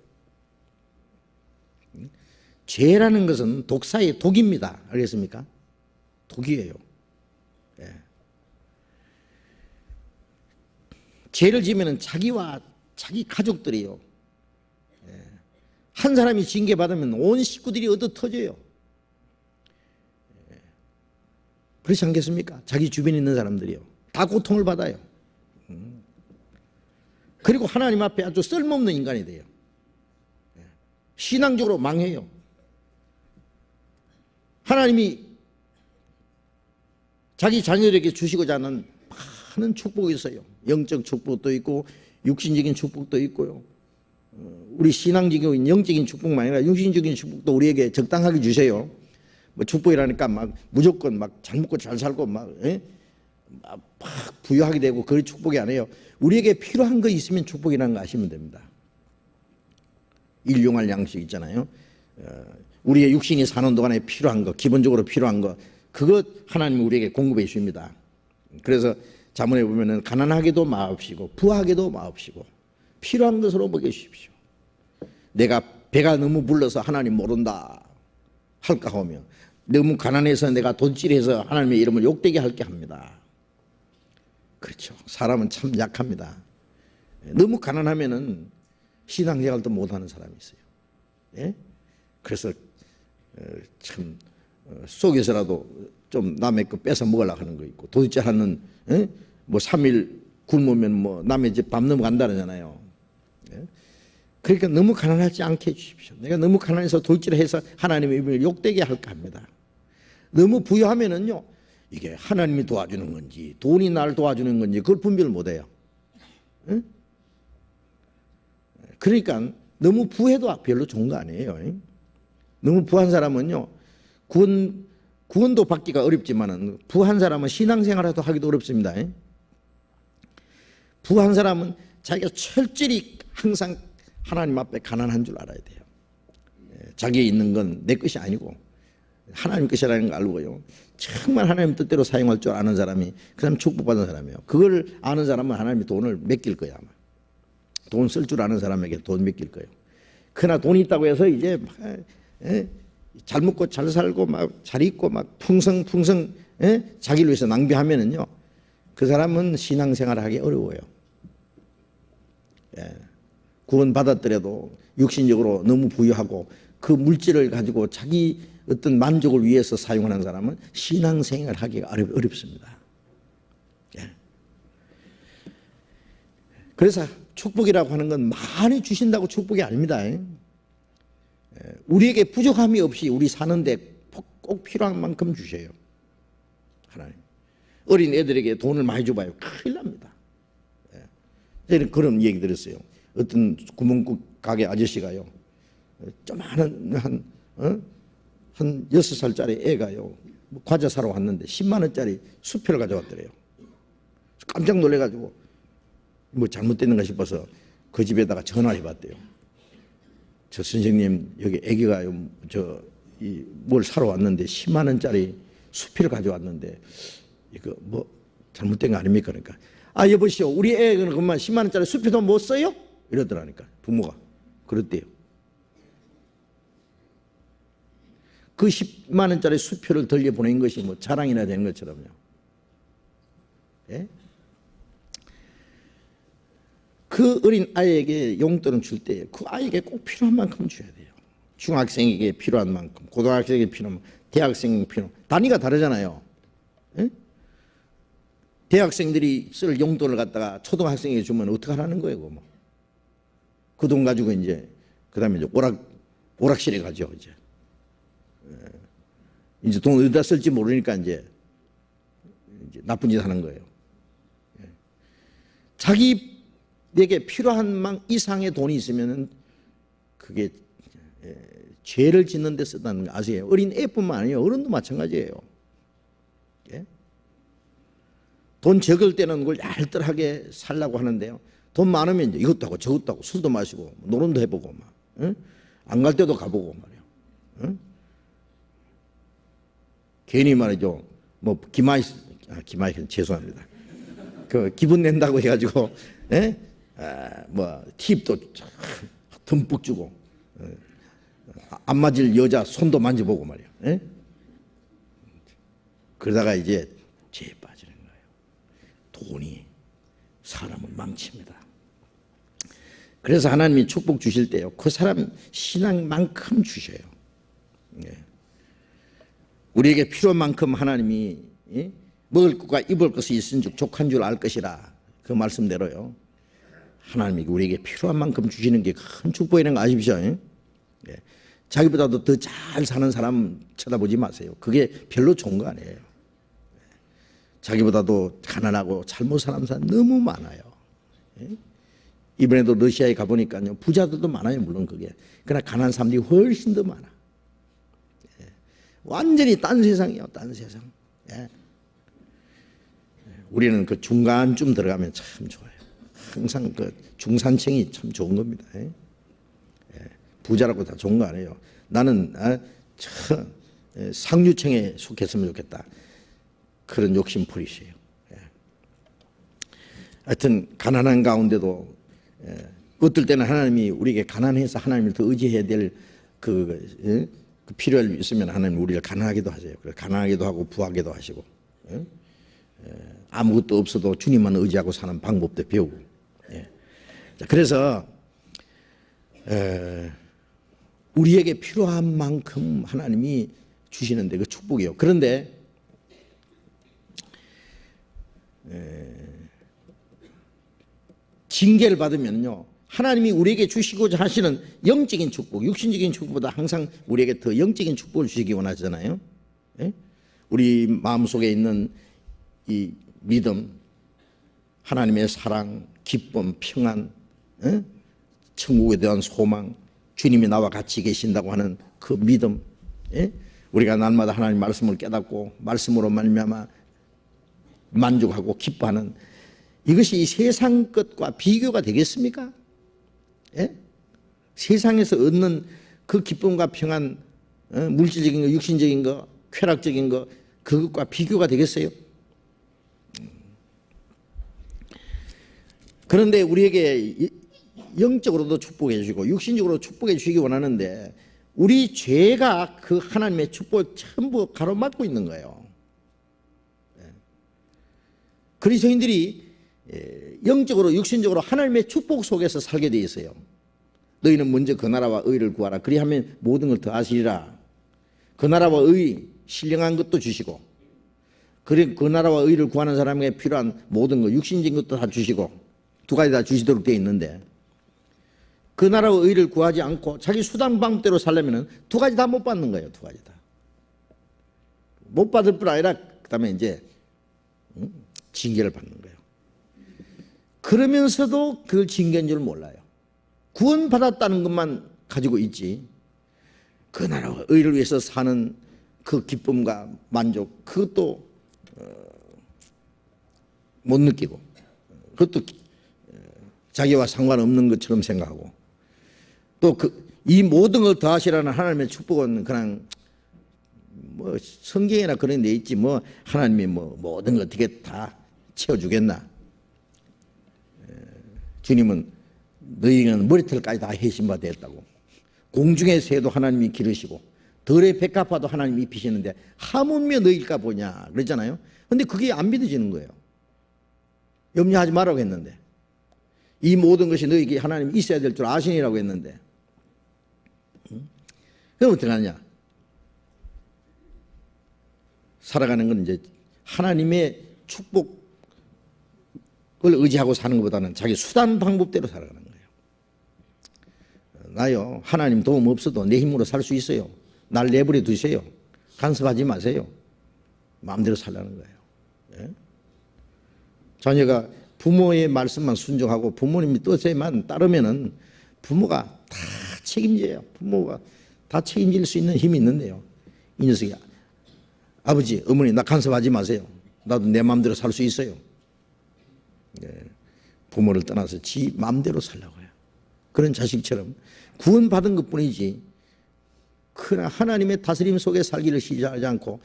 죄라는 것은 독사의 독입니다. 알겠습니까? 독이에요. 예. 죄를 지으면 자기와 자기 가족들이요, 예, 한 사람이 징계받으면 온 식구들이 얻어 터져요. 예. 그렇지 않겠습니까? 자기 주변에 있는 사람들이요, 다 고통을 받아요. 그리고 하나님 앞에 아주 쓸모없는 인간이 돼요. 예. 신앙적으로 망해요. 하나님이 자기 자녀들에게 주시고자 하는 많은 축복이 있어요. 영적 축복도 있고 육신적인 축복도 있고요. 우리 신앙적인 영적인 축복만 아니라 육신적인 축복도 우리에게 적당하게 주세요. 뭐 축복이라니까 막 무조건 막 잘 먹고 잘 살고 막 부유하게 되고 그런 축복이 아니에요. 우리에게 필요한 거 있으면 축복이라는 거 아시면 됩니다. 일용할 양식 있잖아요. 우리의 육신이 사는 동안에 필요한 거, 기본적으로 필요한 거, 그것 하나님이 우리에게 공급해 주십니다. 그래서 자문에 보면은 가난하게도 마옵시고 부하게도 마옵시고 필요한 것으로 먹여주십시오. 내가 배가 너무 불러서 하나님 모른다 할까 하며, 너무 가난해서 내가 돈질해서 하나님의 이름을 욕되게 할게 합니다. 그렇죠. 사람은 참 약합니다. 너무 가난하면은 신앙생활도 못하는 사람이 있어요. 예? 그래서 참 속에서라도 좀 남의 거 뺏어 먹으려고 하는 거 있고, 도대체 하는 뭐 3일 굶으면 뭐 남의 집 밥 넘어간다잖아요. 예? 그러니까 너무 가난하지 않게 해주십시오. 내가 너무 가난해서 돌질해서 하나님의 이름을 욕되게 할까 합니다. 너무 부유하면은요, 이게 하나님이 도와주는 건지 돈이 나를 도와주는 건지 그걸 분별을 못해요. 예? 그러니까 너무 부해도 별로 좋은 거 아니에요. 너무 부한 사람은요, 구원도 받기가 어렵지만은 부한 사람은 신앙생활도 하기도 어렵습니다. 부한 사람은 자기가 철저히 항상 하나님 앞에 가난한 줄 알아야 돼요. 자기에 있는 건 내 것이 아니고 하나님 것이라는 걸 알고요, 정말 하나님 뜻대로 사용할 줄 아는 사람이 그 사람 축복받은 사람이에요. 그걸 아는 사람은 하나님이 돈을 맡길 거야. 아마 돈 쓸 줄 아는 사람에게 돈 맡길 거예요. 그러나 돈이 있다고 해서 이제 잘 먹고 잘 살고 막 잘 입고 막 풍성풍성 자기를 위해서 낭비하면은요, 그 사람은 신앙생활을 하기 어려워요. 예. 구원 받았더라도 육신적으로 너무 부유하고 그 물질을 가지고 자기 어떤 만족을 위해서 사용하는 사람은 신앙생활을 하기가 어렵습니다. 예. 그래서 축복이라고 하는 건 많이 주신다고 축복이 아닙니다. 우리에게 부족함이 없이 우리 사는데 꼭 필요한 만큼 주셔요. 하나님. 어린 애들에게 돈을 많이 줘봐요, 큰일 납니다. 저는 그런 얘기 들었어요. 어떤 구멍국 가게 아저씨가요, 조그마한 한 6살짜리 애가요, 과자 사러 왔는데 10만 원짜리 수표를 가져왔더래요. 깜짝 놀래가지고 뭐 잘못됐는가 싶어서 그 집에다가 전화를 해봤대요. 저 선생님, 여기 애기가요, 뭘 사러 왔는데 10만 원짜리 수표를 가져왔는데 이거 뭐 잘못된 거 아닙니까? 그러니까, 아 여보시오, 우리 애는 그만 10만 원짜리 수표도 못 써요? 이러더라니까 부모가. 그랬대요. 그 10만 원짜리 수표를 돌려보낸 것이 뭐 자랑이나 되는 것처럼요. 예? 그 어린 아이에게 용돈을 줄 때 그 아이에게 꼭 필요한 만큼 줘야 돼요. 중학생에게 필요한 만큼, 고등학생에게 필요한 만큼, 대학생에게 필요한 만큼. 단위가 다르잖아요. 예? 대학생들이 쓸 용돈을 갖다가 초등학생에게 주면 어떡하라는 거예요, 뭐. 그 돈 가지고 이제 그다음에 이제 오락실에 가죠, 이제. 이제 돈 어디다 쓸지 모르니까 이제 나쁜 짓 하는 거예요. 자기에게 필요한 만 이상의 돈이 있으면은 그게 죄를 짓는 데 쓰다는 거 아세요? 어린 애뿐만 아니에요. 어른도 마찬가지예요. 예? 돈 적을 때는 그걸 얄뜰하게 살라고 하는데요, 돈 많으면 이제 이것도 하고 저것도 하고 술도 마시고 노름도 해보고 막, 안 갈 때도 가보고 말이에요. 괜히 말이죠, 뭐 기마이 죄송합니다. 그 기분 낸다고 해가지고 뭐 팁도 듬뿍 주고 안 맞을 여자 손도 만져보고 말이야. 예? 그러다가 이제 죄에 빠지는 거예요. 돈이 사람을 망칩니다. 그래서 하나님이 축복 주실 때요, 그 사람 신앙만큼 주셔요. 예. 우리에게 필요한 만큼 하나님이, 예? 먹을 것과 입을 것이 있은즉 족한 줄 알 것이라, 그 말씀대로요, 하나님이 우리에게 필요한 만큼 주시는 게 큰 축복이라는 거 아십시오? 예? 자기보다도 더 잘 사는 사람 쳐다보지 마세요. 그게 별로 좋은 거 아니에요. 자기보다도 가난하고 잘못 사는 사람 너무 많아요. 예? 이번에도 러시아에 가보니까요, 부자들도 많아요. 물론 그게. 그러나 가난한 사람들이 훨씬 더 많아. 예. 완전히 딴 세상이에요. 딴 세상. 예. 우리는 그 중간쯤 들어가면 참 좋아요. 항상 그 중산층이 참 좋은 겁니다. 예. 부자라고 다 좋은 거 아니에요. 나는 상류층에 속했으면 좋겠다. 그런 욕심풀이시에요. 하여튼 가난한 가운데도 어떨 때는 하나님이 우리에게 가난해서 하나님을 더 의지해야 될 그 필요가 있으면 하나님 우리를 가난하게도 하세요. 가난하게도 하고 부하게도 하시고, 아무것도 없어도 주님만 의지하고 사는 방법도 배우고. 그래서 우리에게 필요한 만큼 하나님이 주시는데 그 축복이요. 그런데 징계를 받으면요, 하나님이 우리에게 주시고자 하시는 영적인 축복, 육신적인 축복보다 항상 우리에게 더 영적인 축복을 주시기 원하잖아요. 우리 마음속에 있는 이 믿음, 하나님의 사랑, 기쁨, 평안, 천국에 대한 소망, 주님이 나와 같이 계신다고 하는 그 믿음, 우리가 날마다 하나님 말씀을 깨닫고 말씀으로 말미암아 만족하고 기뻐하는 이것이 이 세상 것과 비교가 되겠습니까? 세상에서 얻는 그 기쁨과 평안, 물질적인 거, 육신적인 거, 쾌락적인 거, 그것과 비교가 되겠어요? 그런데 우리에게 영적으로도 축복해 주시고 육신적으로 축복해 주시기 원하는데 우리 죄가 그 하나님의 축복을 전부 가로막고 있는 거예요. 그리스도인들이 영적으로 육신적으로 하나님의 축복 속에서 살게 돼 있어요. 너희는 먼저 그 나라와 의를 구하라. 그리하면 모든 걸 더하시리라. 그 나라와 의, 신령한 것도 주시고, 그 나라와 의를 구하는 사람에게 필요한 모든 것, 육신적인 것도 다 주시고, 두 가지 다 주시도록 되어 있는데, 그 나라와 의를 구하지 않고 자기 수단 방법대로 살려면 두 가지 다 못 받는 거예요. 두 가지 다. 못 받을 뿐 아니라 그 다음에 이제 징계를 받는 거예요. 그러면서도 그걸 징계인 줄 몰라요. 구원받았다는 것만 가지고 있지, 그 나라와 의를 위해서 사는 그 기쁨과 만족, 그것도 못 느끼고, 그것도 자기와 상관없는 것처럼 생각하고, 또 이 모든 걸 더하시라는 하나님의 축복은 그냥 뭐 성경이나 그런 데 있지, 뭐 하나님이 뭐 모든 걸 어떻게 다 채워주겠나. 주님은 너희는 머리털까지 다 해신바 되었다고. 공중의 새도 하나님이 기르시고 들의 백합화도 하나님이 입히시는데 하물며 너희일까 보냐 그랬잖아요. 그런데 그게 안 믿어지는 거예요. 염려하지 말라고 했는데, 이 모든 것이 너희에게 하나님이 있어야 될 줄 아시니라고 했는데, 그럼 어떻게 하느냐? 살아가는 건 이제 하나님의 축복을 의지하고 사는 것보다는 자기 수단 방법대로 살아가는 거예요. 나요, 하나님 도움 없어도 내 힘으로 살 수 있어요. 날 내버려 두세요. 간섭하지 마세요. 마음대로 살라는 거예요. 예? 자녀가 부모의 말씀만 순종하고 부모님이 뜻에만 따르면은 부모가 다 책임져요. 부모가 다 책임질 수 있는 힘이 있는데요, 이 녀석이 아버지, 어머니 나 간섭하지 마세요. 나도 내 마음대로 살 수 있어요. 부모를 떠나서 지 마음대로 살라고 해요. 그런 자식처럼 구원받은 것뿐이지, 그러나 하나님의 다스림 속에 살기를 시작하지 않고,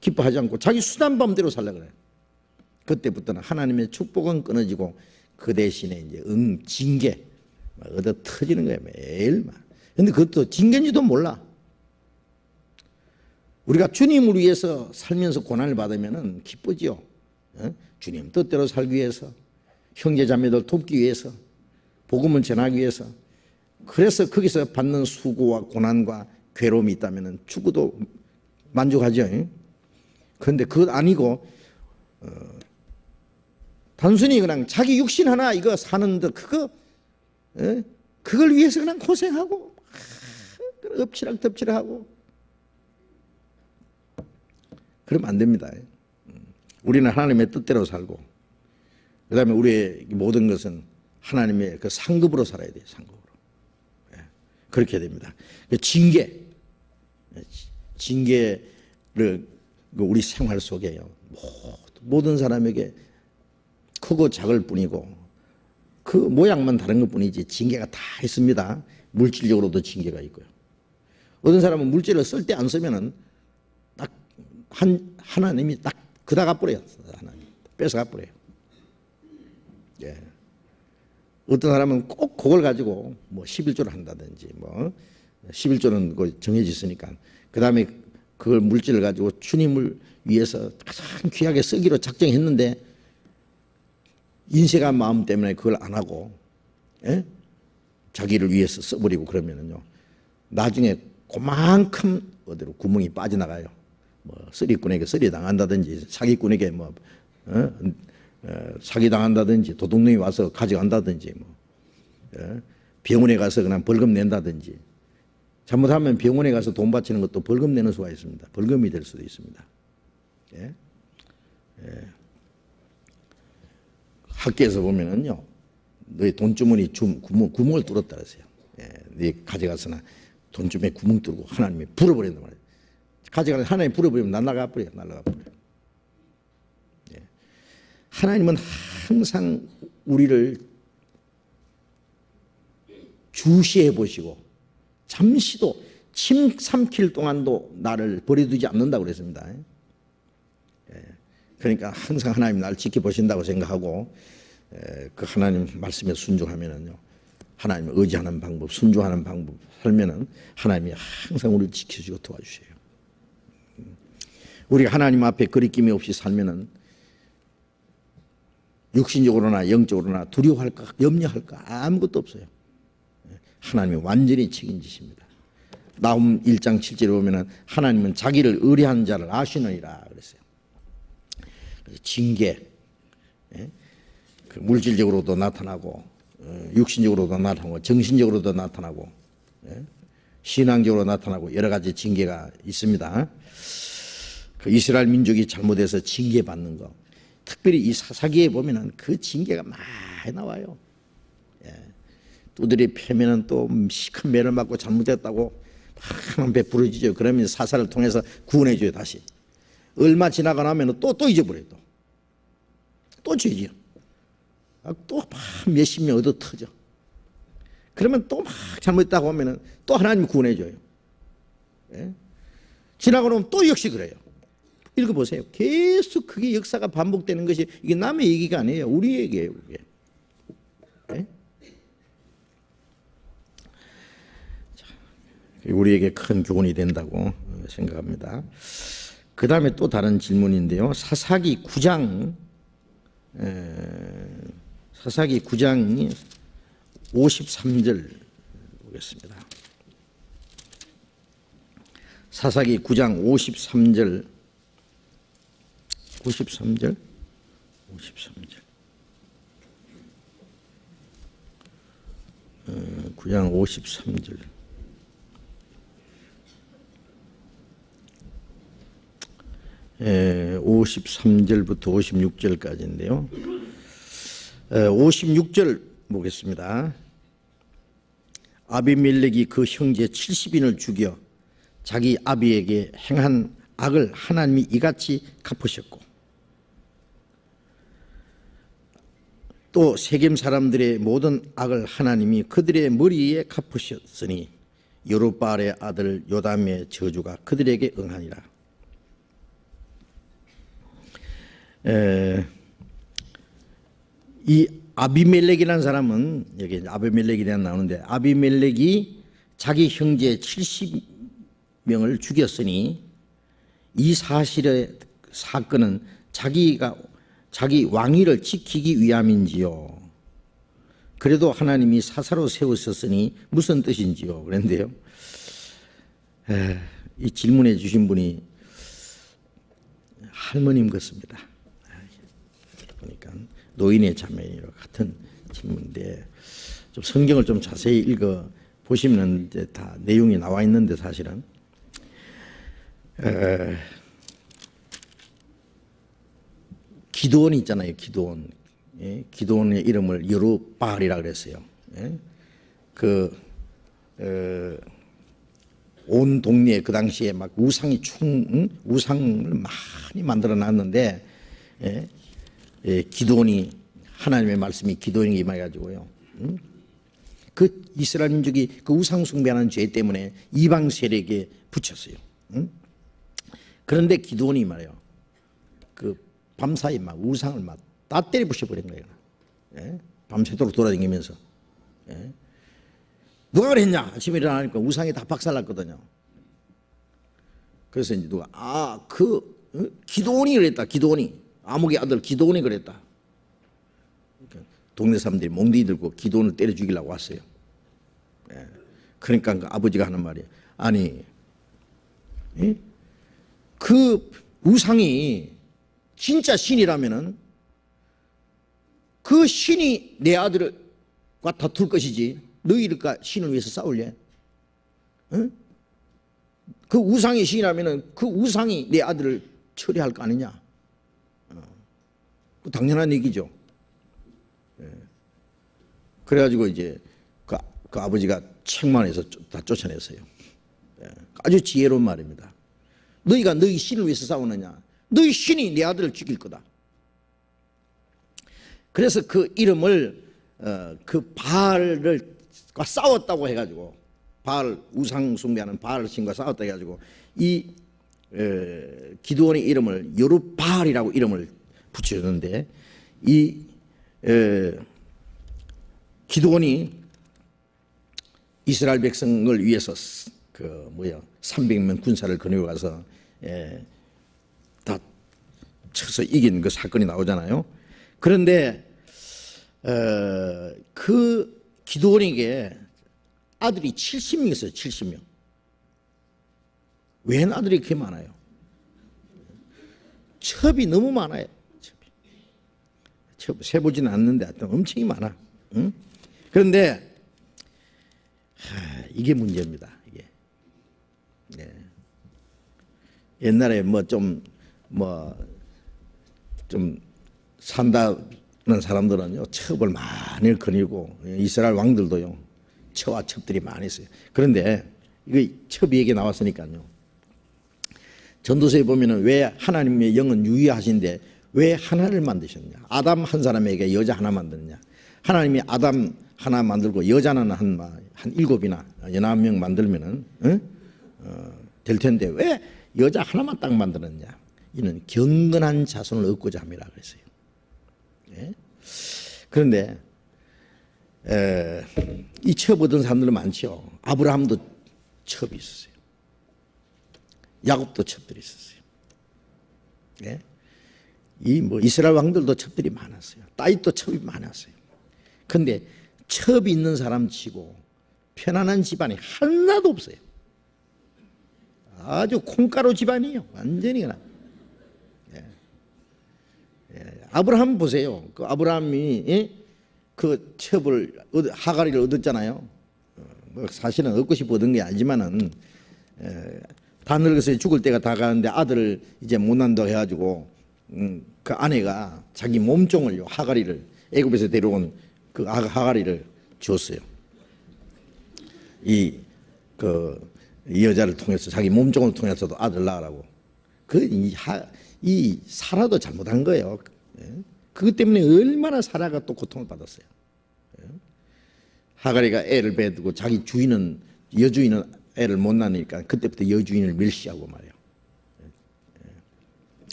기뻐하지 않고 자기 수단 마음대로 살라고 그래요. 그때부터는 하나님의 축복은 끊어지고 그 대신에 이제 징계 얻어 터지는 거예요. 매일 막 근데 그것도 징계인지도 몰라. 우리가 주님을 위해서 살면서 고난을 받으면 기쁘지요. 주님 뜻대로 살기 위해서, 형제 자매들 돕기 위해서, 복음을 전하기 위해서. 그래서 거기서 받는 수고와 고난과 괴로움이 있다면 죽어도 만족하죠. 그런데 그것 아니고 단순히 그냥 자기 육신 하나 이거 사는데 그걸 위해서 그냥 고생하고 엎치락덮치락하고 그러면 안 됩니다. 우리는 하나님의 뜻대로 살고 그다음에 우리의 모든 것은 하나님의 그 상급으로 살아야 돼요. 상급으로. 그렇게 됩니다. 징계를 우리 생활 속에요. 모든 사람에게 크고 작을 뿐이고 그 모양만 다른 것 뿐이지 징계가 다 있습니다. 물질적으로도 징계가 있고요. 어떤 사람은 물질을 쓸 때 안 쓰면은 딱 하나님이 딱 그다가 버려요. 하나님 뺏어가 버려요. 예. 어떤 사람은 꼭 그걸 가지고 뭐 11조를 한다든지 뭐 11조는 정해져 있으니까 그 다음에 그걸 물질을 가지고 주님을 위해서 가장 귀하게 쓰기로 작정했는데 인색한 마음 때문에 그걸 안 하고 자기를 위해서 써버리고 그러면은요 나중에 그만큼 어디로 구멍이 빠져나가요. 뭐 쓰리꾼에게 쓰리 당한다든지 사기꾼에게 뭐 사기 당한다든지 도둑놈이 와서 가져간다든지 뭐 병원에 가서 그냥 벌금 낸다든지 잘못하면 병원에 가서 돈 바치는 것도 벌금 내는 수가 있습니다. 벌금이 될 수도 있습니다. 예? 예. 학교에서 보면은요, 너희 돈주머니 구멍을 뚫었다 그러세요. 예, 네 가져가서나 돈주머니 구멍 뚫고 하나님이 불어버린단 말이에요. 가져가서 하나님이 불어버리면 날아가 버려요. 예. 하나님은 항상 우리를 주시해 보시고 잠시도 침 삼킬 동안도 나를 버려두지 않는다고 그랬습니다. 예. 그러니까 항상 하나님 나를 지켜보신다고 생각하고 그 하나님 말씀에 순종하면은요 하나님을 의지하는 방법, 순종하는 방법 살면은 하나님이 항상 우리를 지켜주고 도와주셔요. 우리가 하나님 앞에 거리낌이 없이 살면은 육신적으로나 영적으로나 두려워할까 염려할까 아무것도 없어요. 하나님이 완전히 책임지십니다. 나훔 1장 7절에 보면은 하나님은 자기를 의뢰한 자를 아시느니라 그랬어요. 징계, 그 물질적으로도 나타나고 육신적으로도 나타나고 정신적으로도 나타나고 신앙적으로 나타나고 여러 가지 징계가 있습니다. 그 이스라엘 민족이 잘못해서 징계받는 거, 특별히 이 사사기에 보면은 그 징계가 많이 나와요. 두드리 패면은 또 시큰 매를 맞고 잘못했다고 막 배 부러지죠. 그러면 사사를 통해서 구원해줘요. 다시 얼마 지나가 나면 또 잊어버려요. 또 죄지요. 또 막 몇십 명 얻어 터져. 그러면 또 막 잘못했다고 하면은 또 하나님이 구원해줘요. 예? 지나고 나면 또 역시 그래요. 읽어보세요. 계속 그게 역사가 반복되는 것이 이게 남의 얘기가 아니에요. 우리 얘기예요. 그게. 예? 우리에게 큰 교훈이 된다고 생각합니다. 그 다음에 또 다른 질문인데요. 사사기 9장 사사기 9장이 53절 보겠습니다. 사사기 9장 53절 9장 53절 53절부터 56절까지인데요. 56절 보겠습니다. 아비멜렉이 그 형제 70인을 죽여 자기 아비에게 행한 악을 하나님이 이같이 갚으셨고 또 세겜 사람들의 모든 악을 하나님이 그들의 머리에 갚으셨으니 여룹바알의 아들 요담의 저주가 그들에게 응하니라. 이 아비멜렉이라는 사람은 여기 아비멜렉이 나오는데 아비멜렉이 자기 형제 70명을 죽였으니 이 사건은 자기 왕위를 지키기 위함인지요. 그래도 하나님이 사사로 세우셨으니 무슨 뜻인지요. 그런데요, 이 질문해 주신 분이 할머님 같습니다. 보니까 노인의 자매와 같은 질문인데, 좀 성경을 좀 자세히 읽어 보시면 이제 다 내용이 나와 있는데, 사실은 기드온이 있잖아요. 기드온. 예? 기드온의 이름을 여루바알이라 그랬어요. 예? 온 동네에 그 당시에 막 우상을 많이 만들어 놨는데, 예? 예, 기드온이, 하나님의 말씀이 기드온에게 임해가지고요, 그 이스라엘 민족이 그 우상 숭배하는 죄 때문에 이방 세력에 붙였어요. 그런데 기드온이 말이에요, 그 밤사이 막 우상을 막 다 때려 부셔버린 거예요. 예? 밤새도록 돌아다니면서. 예? 누가 그랬냐? 아침에 일어나니까 우상이 다 박살났거든요. 그래서 이제 누가, 기드온이 그랬다. 기드온이, 아목의 아들 기드온이 그랬다. 그러니까 동네 사람들이 몽둥이 들고 기드온을 때려 죽이려고 왔어요. 예. 그러니까 그 아버지가 하는 말이, 아니, 예? 그 우상이 진짜 신이라면은 그 신이 내 아들과 다툴 것이지 너희들과 신을 위해서 싸울래? 응? 그 우상이 신이라면은 그 우상이 내 아들을 처리할 거 아니냐? 당연한 얘기죠. 예. 그래가지고 이제 그 아버지가 책망해서 다 쫓아냈어요. 예. 아주 지혜로운 말입니다. 너희가 너희 신을 위해서 싸우느냐? 너희 신이 내 아들을 죽일 거다. 그래서 그 이름을 그 바알과 싸웠다고 해가지고, 바알, 우상 숭배하는 바알 신과 싸웠다 해가지고 이 기드온의 이름을 여루바알이라고 이름을 붙여줬는데, 이 기드온이 이스라엘 백성을 위해서 300명 군사를 거느리고 가서 다 쳐서 이긴 그 사건이 나오잖아요. 그런데 그 기드온에게 아들이 70명 있어요. 70명. 웬 아들이 그렇게 많아요? 첩이 너무 많아요. 첩 세보지는 않는데 하여튼 엄청 많아. 응? 그런데 이게 문제입니다. 이게. 네. 옛날에 좀 산다는 사람들은요, 첩을 많이 거느리고, 이스라엘 왕들도요, 처와 첩들이 많이 있어요. 그런데 이거 첩이 얘기 나왔으니까요, 전도서에 보면은 왜 하나님의 영은 유의하신데 왜 하나를 만드셨냐? 아담 한 사람에게 여자 하나 만드느냐? 하나님이 아담 하나 만들고 여자는 한 7이나 9명 만들면은 될 텐데 왜 여자 하나만 딱 만들었냐? 이는 경건한 자손을 얻고자 함이라 그랬어요. 예? 그런데 이 첩 얻은 사람들은 많죠. 아브라함도 첩이 있었어요. 야곱도 첩들이 있었어요. 예? 이스라엘 왕들도 첩들이 많았어요. 다윗도 첩이 많았어요. 그런데 첩이 있는 사람 치고 편안한 집안이 하나도 없어요. 아주 콩가루 집안이에요. 완전히 그냥. 아브라함 보세요. 그 아브라함이 그 첩을 하가리를 얻었잖아요. 사실은 얻고 싶어 얻은 게 아니지만은 다 늙어서 죽을 때가 다 가는데 아들을 이제 못 난다고 해가지고 그 아내가 자기 몸종을요, 하가리를, 애굽에서 데려온 그 하가리를 줬어요. 이 여자를 통해서, 자기 몸종을 통해서도 아들 낳으라고. 이 사라도 잘못한 거예요. 그것 때문에 얼마나 사라가 또 고통을 받았어요. 하가리가 애를 배두고 자기 여주인은 애를 못 낳으니까 그때부터 여주인을 멸시하고 말이에요.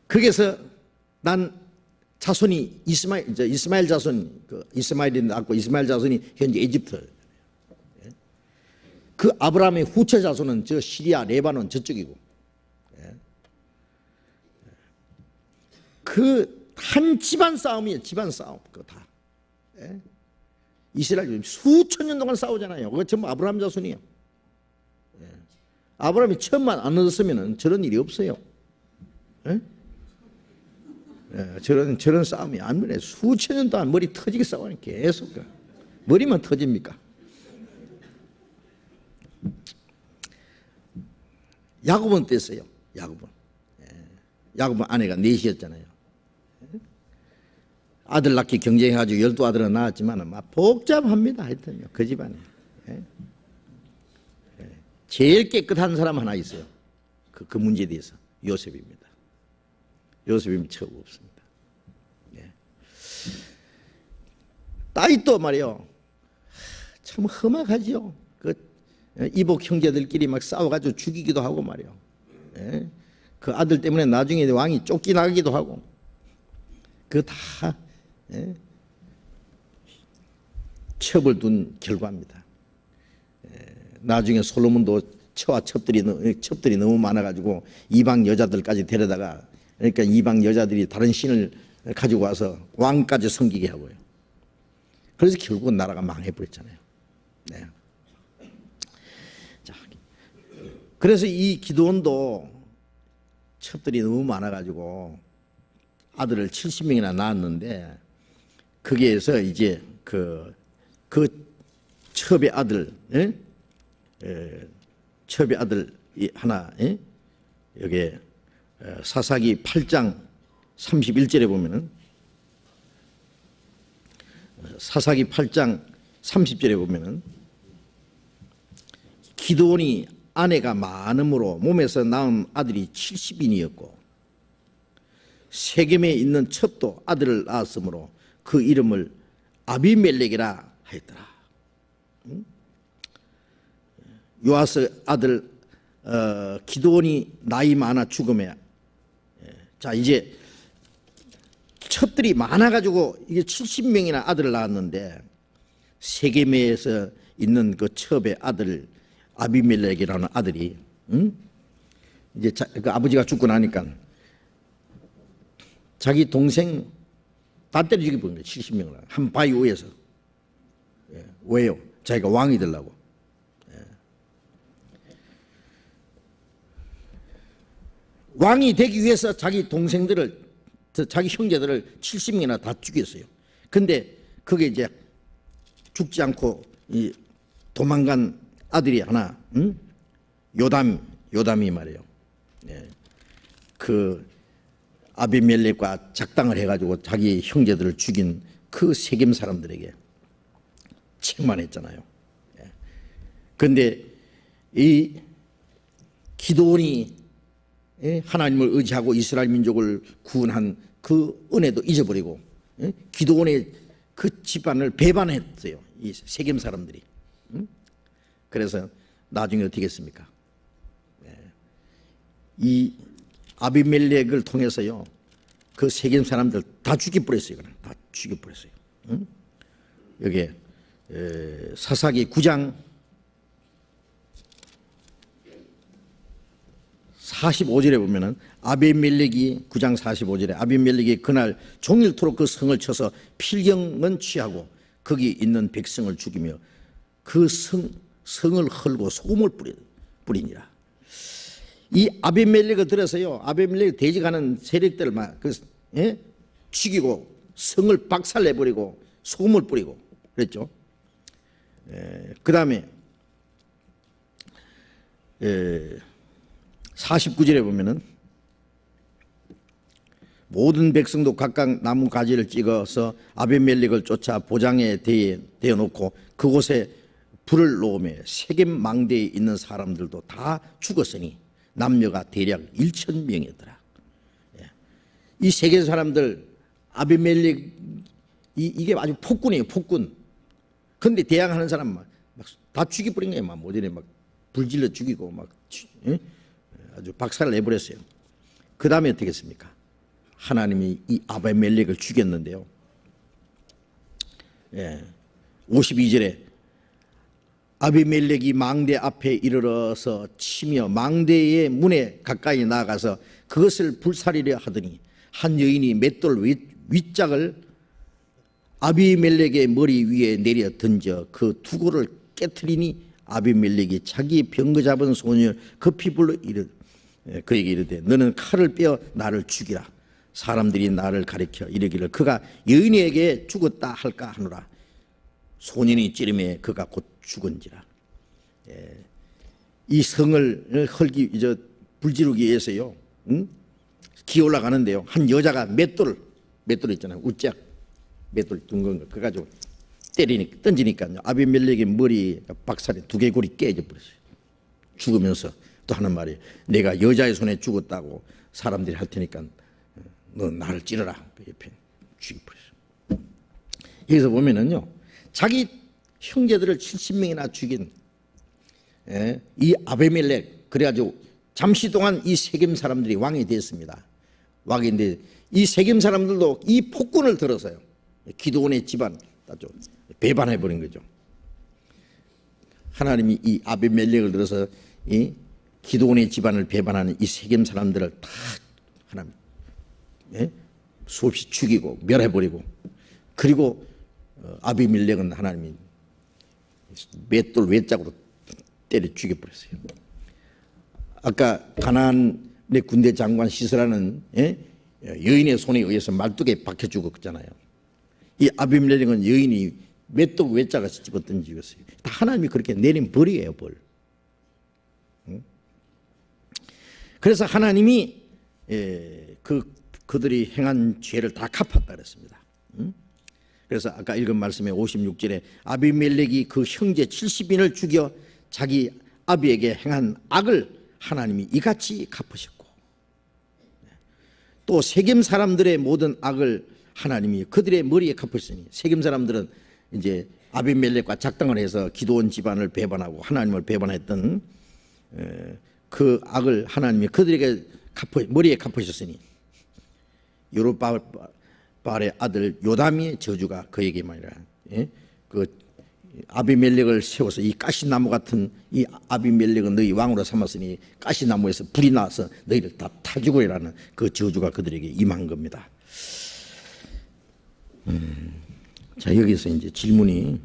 거기서 난 자손이 이스마엘 자손, 이스마엘이 낳고 이스마엘 자손이 현재 에집트. 그 아브라함의 후처 자손은 저 시리아 레바논 저쪽이고, 그 한 집안 싸움이에요. 집안 싸움. 그거 다. 이스라엘 수천 년 동안 싸우잖아요. 그거 전부 아브라함 자손이에요. 아브라함이 천만 안 얻었으면 저런 일이 없어요. 저런 싸움이 안 그래. 수천 년 동안 머리 터지게 싸우는 계속. 머리만 터집니까? 야곱은 뗐어요. 야곱은 아내가 넷이었잖아요. 아들 낳기 경쟁해가지고 12아들은 낳았지만 막 복잡합니다. 하여튼요. 그 집안에. 제일 깨끗한 사람 하나 있어요. 그 문제에 대해서. 요셉입니다. 요셉이면 처우 없습니다. 다윗도 말이요. 참 험악하죠. 그 이복 형제들끼리 막 싸워가지고 죽이기도 하고 말이요. 그 아들 때문에 나중에 왕이 쫓겨나기도 하고. 그 다 첩을 둔 결과입니다. 나중에 솔로몬도 처와 첩들이 너무 많아가지고 이방 여자들까지 데려다가, 그러니까 이방 여자들이 다른 신을 가지고 와서 왕까지 섬기게 하고요. 그래서 결국은 나라가 망해버렸잖아요. 자, 그래서 이 기드온도 첩들이 너무 많아가지고 아들을 70명이나 낳았는데, 거기에서 이제 그 첩의 아들, 첩의 아들 하나, 여기 사사기 8장 31절에 보면은, 사사기 8장 30절에 보면은, 기드온이 아내가 많음으로 몸에서 낳은 아들이 70인이었고 세겜에 있는 첩도 아들을 낳았으므로 그 이름을 아비멜렉이라 하였더라. 요아스 아들 기드온이 나이 많아 죽음에, 자 이제 첩들이 많아가지고 이게 70명이나 아들을 낳았는데, 세겜에서 있는 그 첩의 아들 아비멜렉이라는 아들이, 이제 그 아버지가 죽고 나니까 자기 동생 다 때려 죽여버린 거예요. 70명을 한 바위 위에서. 왜요? 자기가 왕이 되려고. 왕이 되기 위해서 자기 동생들을, 자기 형제들을 70명이나 다 죽였어요. 근데 그게 이제 죽지 않고 도망간 아들이 하나, 요담이 말이에요. 그 아비멜렉과 작당을 해가지고 자기 형제들을 죽인 그 세겜 사람들에게 책망했잖아요. 그런데 이 기드온이 하나님을 의지하고 이스라엘 민족을 구원한 그 은혜도 잊어버리고 기드온의 그 집안을 배반했어요. 이 세겜 사람들이. 그래서 나중에 어떻게 했습니까? 이 아비멜렉을 통해서요, 그 세겜 사람들 다 죽여버렸어요. 다 죽여버렸어요. 여기 사사기 9장 45절에 보면은 아비멜렉이 9장 45절에 아비멜렉이 그날 종일토록 그 성을 쳐서 필경은 취하고 거기 있는 백성을 죽이며 그 성을 헐고 소금을 뿌리니라. 이 아비멜렉을 들어서요, 아비멜렉 대적하는 세력들을 막 죽이고 성을 박살내버리고 소금을 뿌리고 그랬죠. 그 다음에 49절에 보면은 모든 백성도 각각 나무 가지를 찍어서 아비멜렉을 쫓아 보장에 대어놓고 그곳에 불을 놓으며 세겜 망대에 있는 사람들도 다 죽었으니 남녀가 대략 1,000명이었더라. 이 세겜 사람들 아비멜렉 이게 아주 폭군이에요, 폭군. 그런데 대항하는 사람 막 다 죽여버린 거예요. 막 모델에 막 불질러 죽이고 막 아주 박살을 내버렸어요. 그 다음에 어떻게 했습니까? 하나님이 이 아비멜렉을 죽였는데요. 52절에 아비멜렉이 망대 앞에 이르러서 치며 망대의 문에 가까이 나아가서 그것을 불살이려 하더니 한 여인이 맷돌 윗짝을 아비멜렉의 머리 위에 내려 던져 그 투구를 깨트리니 아비멜렉이 자기 병거 잡은 소년을 급히 불러 그에게 이르되 너는 칼을 빼어 나를 죽이라. 사람들이 나를 가리켜 이르기를 그가 여인에게 죽었다 할까 하노라. 소년이 찌르매 그가 곧 죽은지라. 이 성을 불지르기 위해서요, 기어 올라가는데요, 한 여자가 맷돌 있잖아요, 우짝 맷돌 둥근 거, 그거 가지고 던지니까요, 아비멜렉의 머리 박살이 두개골이 깨져 버렸어요. 죽으면서 또 하는 말이 내가 여자의 손에 죽었다고 사람들이 할 테니까 너 나를 찌르라. 그 옆에 죽여버렸어요. 여기서 보면은요, 자기 형제들을 70명이나 죽인 이 아비멜렉, 그래가지고 잠시 동안 이 세겜 사람들이 왕이 됐습니다. 왕인데 이 세겜 사람들도 이 폭군을 들어서요, 기드온의 집안 배반해버린 거죠. 하나님이 이 아비멜렉을 들어서 이 기드온의 집안을 배반하는 이 세겜 사람들을 다 하나님 수없이 죽이고 멸해버리고, 그리고 아비멜렉은 하나님이 맷돌 외짝으로 때려 죽여버렸어요. 아까 가나안의 군대 장관 시스라는 여인의 손에 의해서 말뚝에 박혀 죽었잖아요. 이 아비멜렉은 여인이 맷돌 외짝을 집어 던지었어요. 다 하나님이 그렇게 내린 벌이에요, 벌. 그래서 하나님이 그들이 행한 죄를 다 갚았다 그랬습니다. 그래서 아까 읽은 말씀에 56절에 아비멜렉이 그 형제 70인을 죽여 자기 아비에게 행한 악을 하나님이 이같이 갚으셨고, 또 세겜 사람들의 모든 악을 하나님이 그들의 머리에 갚으시니, 세겜 사람들은 이제 아비멜렉과 작당을 해서 기드온 집안을 배반하고 하나님을 배반했던 그 악을 하나님이 그들에게 머리에 갚으셨으니 여루바알의 아들 요담의 저주가 그에게만이라. 그 아비멜렉을 세워서 이 가시나무 같은 이 아비멜렉은 너희 왕으로 삼았으니 가시나무에서 불이 나서 너희를 다 타 죽으리라는 그 저주가 그들에게 임한 겁니다. 자, 여기서 이제 질문이,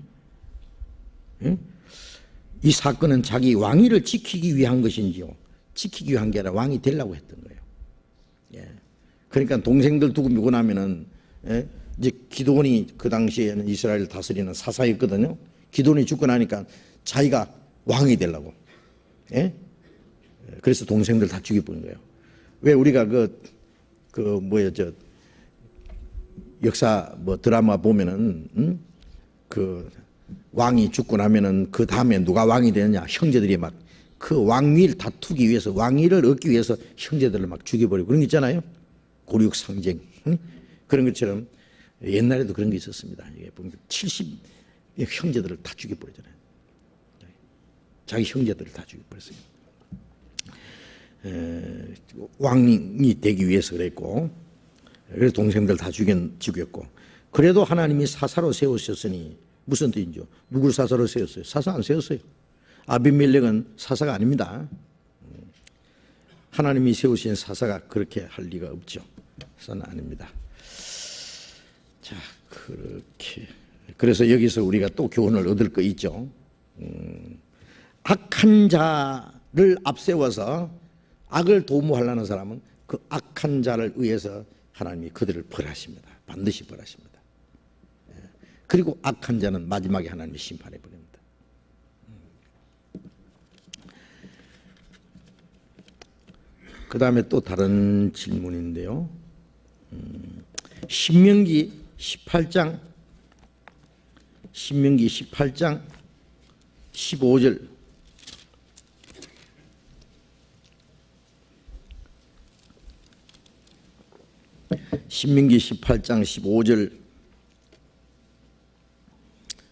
이 사건은 자기 왕위를 지키기 위한 것인지요, 지키기 위한 게 아니라 왕이 되려고 했던 거예요. 그러니까 동생들 두고 미고 나면은 이제 기드온이 그 당시에는 이스라엘을 다스리는 사사였거든요. 기드온이 죽고 나니까 자기가 왕이 되려고, 그래서 동생들 다 죽여버린 거예요. 왜 우리가 역사 드라마 보면은 그 왕이 죽고 나면은 그 다음에 누가 왕이 되느냐, 형제들이 막 그 왕위를 다투기 위해서, 왕위를 얻기 위해서 형제들을 막 죽여버리고 그런 게 있잖아요. 고륙 상쟁, 그런 것처럼 옛날에도 그런 게 있었습니다. 이게 보면 70 형제들을 다 죽여버리잖아요. 자기 형제들을 다 죽여버렸어요. 왕이 되기 위해서 그랬고, 그래서 동생들 다 죽였고, 그래도 하나님이 사사로 세우셨으니 무슨 뜻인지요? 누굴 사사로 세웠어요? 사사 안 세웠어요. 아비멜렉은 사사가 아닙니다. 하나님이 세우신 사사가 그렇게 할 리가 없죠. 사사는 아닙니다. 자, 그렇게, 그래서 여기서 우리가 또 교훈을 얻을 거 있죠. 악한 자를 앞세워서 악을 도모하려는 사람은 그 악한 자를 위해서 하나님이 그들을 벌하십니다. 반드시 벌하십니다. 그리고 악한 자는 마지막에 하나님이 심판해 버립니다. 그 다음에 또 다른 질문인데요. 신명기 18장 15절. 신명기 18장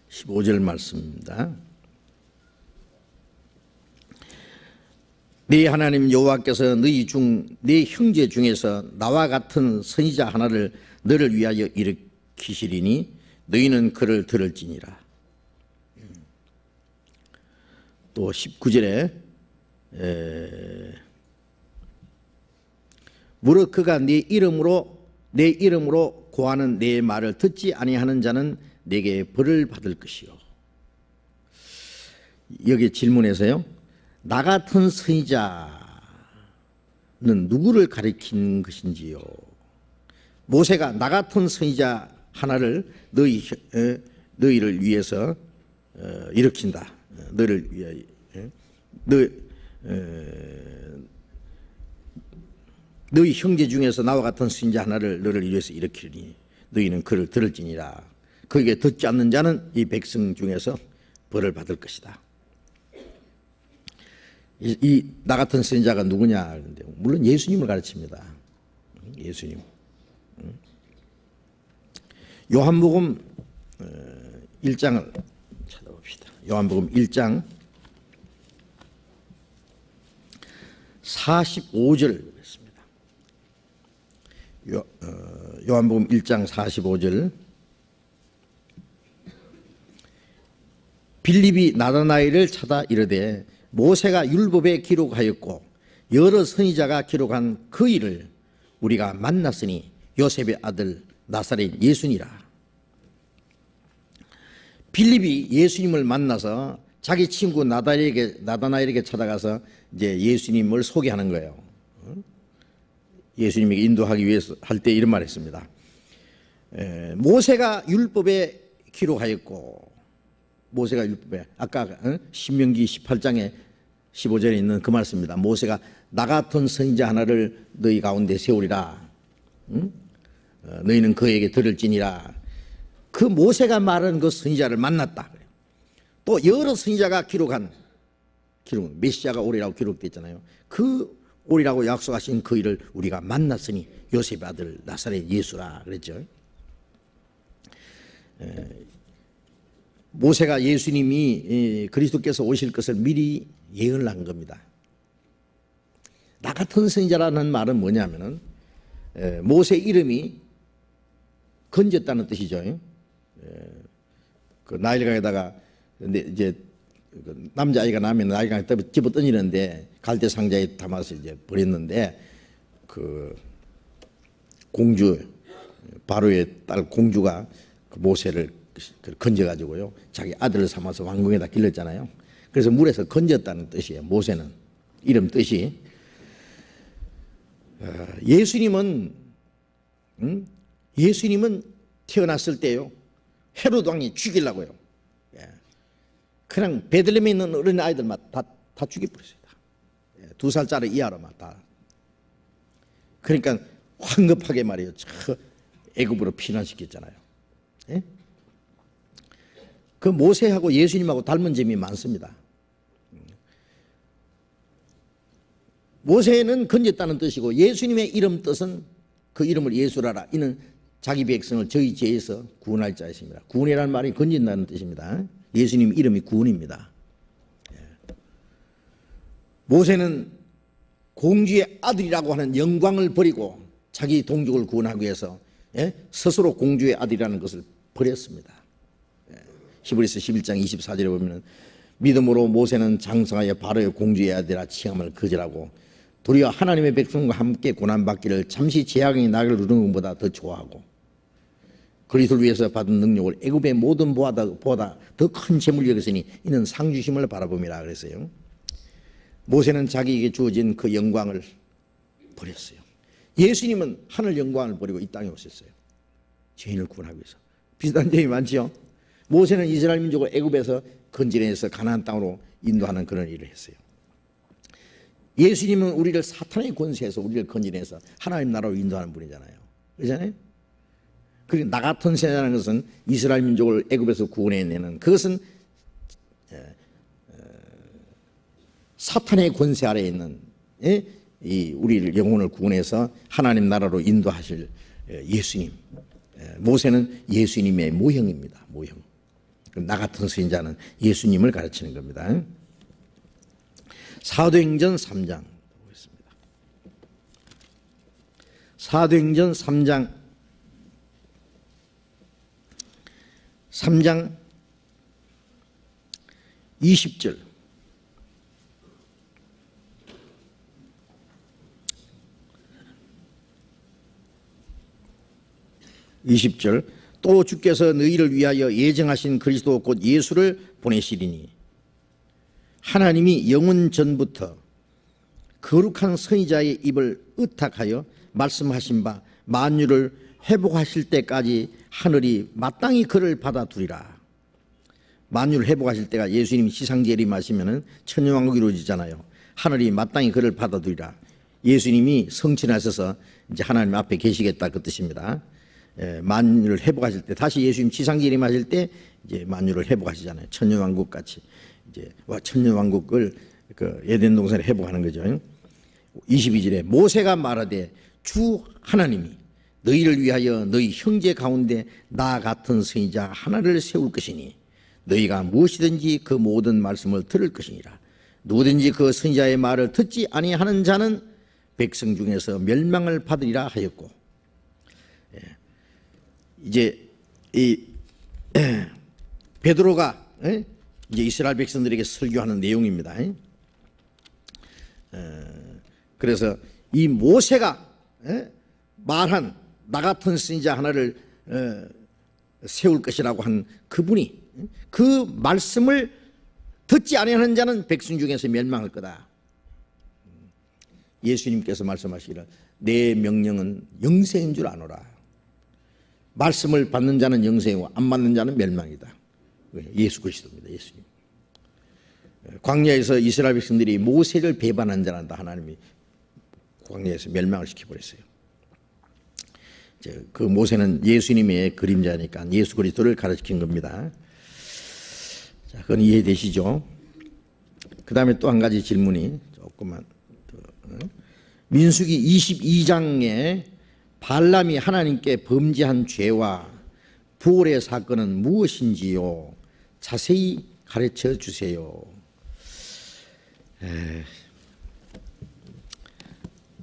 15절 말씀입니다. 네 하나님 여호와께서 네 형제 중에서 나와 같은 선지자 하나를 너를 위하여 일으키시리니 너희는 그를 들을지니라. 또 19절에 무릇 그가 내 이름으로 고하는 내 말을 듣지 아니하는 자는 내게 벌을 받을 것이요. 여기 질문에서요, 나 같은 선지자는 누구를 가리킨 것인지요? 모세가 나 같은 선지자 하나를 너희를 위해서 일으킨다. 너희를 위하여 너희 형제 중에서 나와 같은 선지자 하나를 너를 위해서 일으키니 너희는 그를 들을지니라. 그에게 듣지 않는 자는 이 백성 중에서 벌을 받을 것이다. 이 나 같은 선지자가 누구냐 하는데, 물론 예수님을 가르칩니다. 예수님. 요한복음 1장을 찾아봅시다. 요한복음 1장 45절 보겠습니다. 요한복음 1장 45절. 빌립이 나다나엘을 찾아 이르되 모세가 율법에 기록하였고 여러 선지자가 기록한 그 일을 우리가 만났으니 요셉의 아들 나사렛 예수니라. 빌립이 예수님을 만나서 자기 친구 나다나엘에게 찾아가서 이제 예수님을 소개하는 거예요. 예수님에게 인도하기 위해서 할 때 이런 말을 했습니다. 모세가 율법에 기록하였고, 모세가 율법에, 아까 신명기 18장에 15절에 있는 그 말씀입니다. 모세가 나 같은 선지자 하나를 너희 가운데 세우리라. 너희는 그에게 들을지니라. 그 모세가 말한 그 선지자를 만났다. 또 여러 선지자가 기록한 메시아가 오리라고 기록되어 그 오리라고 약속하신 그 일을 우리가 만났으니 요셉의 아들 나사렛 예수라 그랬죠. 모세가 예수님이 그리스도께서 오실 것을 미리 예언을 한 겁니다. 나 같은 선지자라는 말은 뭐냐면은 모세 이름이 건졌다는 뜻이죠. 그 나일강에다가 이제 남자아이가 나면 나일강에 집어 던지는데 갈대 상자에 담아서 이제 버렸는데 그 공주 바로의 딸 공주가 그 모세를 건져가지고요 자기 아들을 삼아서 왕궁에다 길렀잖아요. 그래서 물에서 건졌다는 뜻이에요. 모세는 이름 뜻이. 예수님은 태어났을 때요 헤롯 왕이 죽이려고요. 그냥 베들레헴에 있는 어린 아이들만 다 죽여버렸어요. 2살짜리 이하로만 다. 그러니까 황급하게 말이에요. 저 애굽으로 피난시켰잖아요. 예? 그 모세하고 예수님하고 닮은 점이 많습니다. 모세는 건졌다는 뜻이고 예수님의 이름 뜻은 그 이름을 예수라라. 이는 자기 백성을 저희 죄에서 구원할 자이십니다. 구원이라는 말이 건진다는 뜻입니다. 예수님 이름이 구원입니다. 모세는 공주의 아들이라고 하는 영광을 버리고 자기 동족을 구원하기 위해서 스스로 공주의 아들이라는 것을 버렸습니다. 히브리서 11장 24절에 보면 믿음으로 모세는 장성하여 바로의 공주의 아들이라 칭함을 거절하고 도리어 하나님의 백성과 함께 고난받기를 잠시 재앙이 나를 누르는 것보다 더 좋아하고 그리스도를 위해서 받은 능력을 애굽의 모든 보다 더 큰 재물로 여겼으니 이는 상주심을 바라봄이라 그랬어요. 모세는 자기에게 주어진 그 영광을 버렸어요. 예수님은 하늘 영광을 버리고 이 땅에 오셨어요. 죄인을 구원하기 위해서. 비슷한 점이 많지요. 모세는 이스라엘 민족을 애굽에서 건져내서 가나안 땅으로 인도하는 그런 일을 했어요. 예수님은 우리를 사탄의 권세에서 우리를 건져내서 하나님 나라로 인도하는 분이잖아요. 그렇잖아요. 그리고 나 같은 세자라는 것은 이스라엘 민족을 애굽에서 구원해내는 그것은 사탄의 권세 아래에 있는 이 우리를 영혼을 구원해서 하나님 나라로 인도하실 예수님. 모세는 예수님의 모형입니다. 모형. 나 같은 선지자는 예수님을 가르치는 겁니다. 사도행전 3장 보겠습니다. 사도행전 3장 20절 20절 또 주께서 너희를 위하여 예정하신 그리스도 곧 예수를 보내시리니 하나님이 영원 전부터 거룩한 선지자의 입을 의탁하여 말씀하신 바 만유를 회복하실 때까지 하늘이 마땅히 그를 받아두리라. 만유를 회복하실 때가 예수님이 지상재림하시면은 천년왕국이 이루어지잖아요. 하늘이 마땅히 그를 받아두리라. 예수님이 성취하셔서 이제 하나님 앞에 계시겠다 그 뜻입니다. 만유를 회복하실 때 다시 예수님 지상재림하실 때 이제 만유를 회복하시잖아요. 천년왕국 같이 이제 천년왕국을 그 에덴 동산에 회복하는 거죠. 22절에 모세가 말하되 주 하나님이 너희를 위하여 너희 형제 가운데 나 같은 선지자 하나를 세울 것이니 너희가 무엇이든지 그 모든 말씀을 들을 것이니라. 누구든지 그 선지자의 말을 듣지 아니하는 자는 백성 중에서 멸망을 받으리라 하였고, 이제 이 베드로가 이제 이스라엘 백성들에게 설교하는 내용입니다. 그래서 이 모세가 말한 나 같은 선지자 하나를 세울 것이라고 한 그분이 그 말씀을 듣지 아니하는 자는 백성 중에서 멸망할 거다. 예수님께서 말씀하시기를 내 명령은 영생인 줄 아노라. 말씀을 받는 자는 영생이고 안 받는 자는 멸망이다. 예수 그리스도입니다. 예수님. 광야에서 이스라엘 백성들이 모세를 배반한 자란다. 하나님이 광야에서 멸망을 시켜버렸어요. 그 모세는 예수님의 그림자니까 예수 그리스도를 가르친 겁니다. 자, 그건 이해되시죠? 그 다음에 또 한 가지 질문이 조금만 민수기 22장에 발람이 하나님께 범죄한 죄와 부올의 사건은 무엇인지요? 자세히 가르쳐 주세요.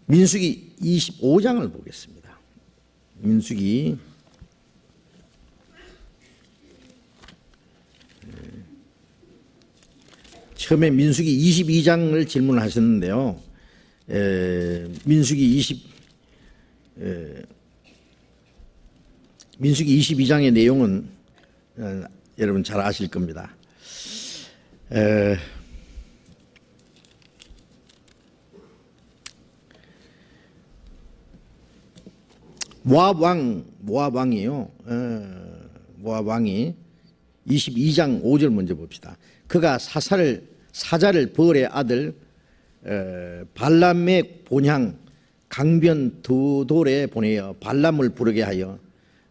민수기 25장을 보겠습니다. 민수기 처음에 민수기 22장을 질문하셨는데요. 민수기 22장의 내용은 여러분 잘 아실 겁니다. 모압 왕이에요. 모압 왕이 22장 5절 먼저 봅시다. 그가 사자를 벌의 아들 발람의 본향 강변 두돌에 보내어 발람을 부르게 하여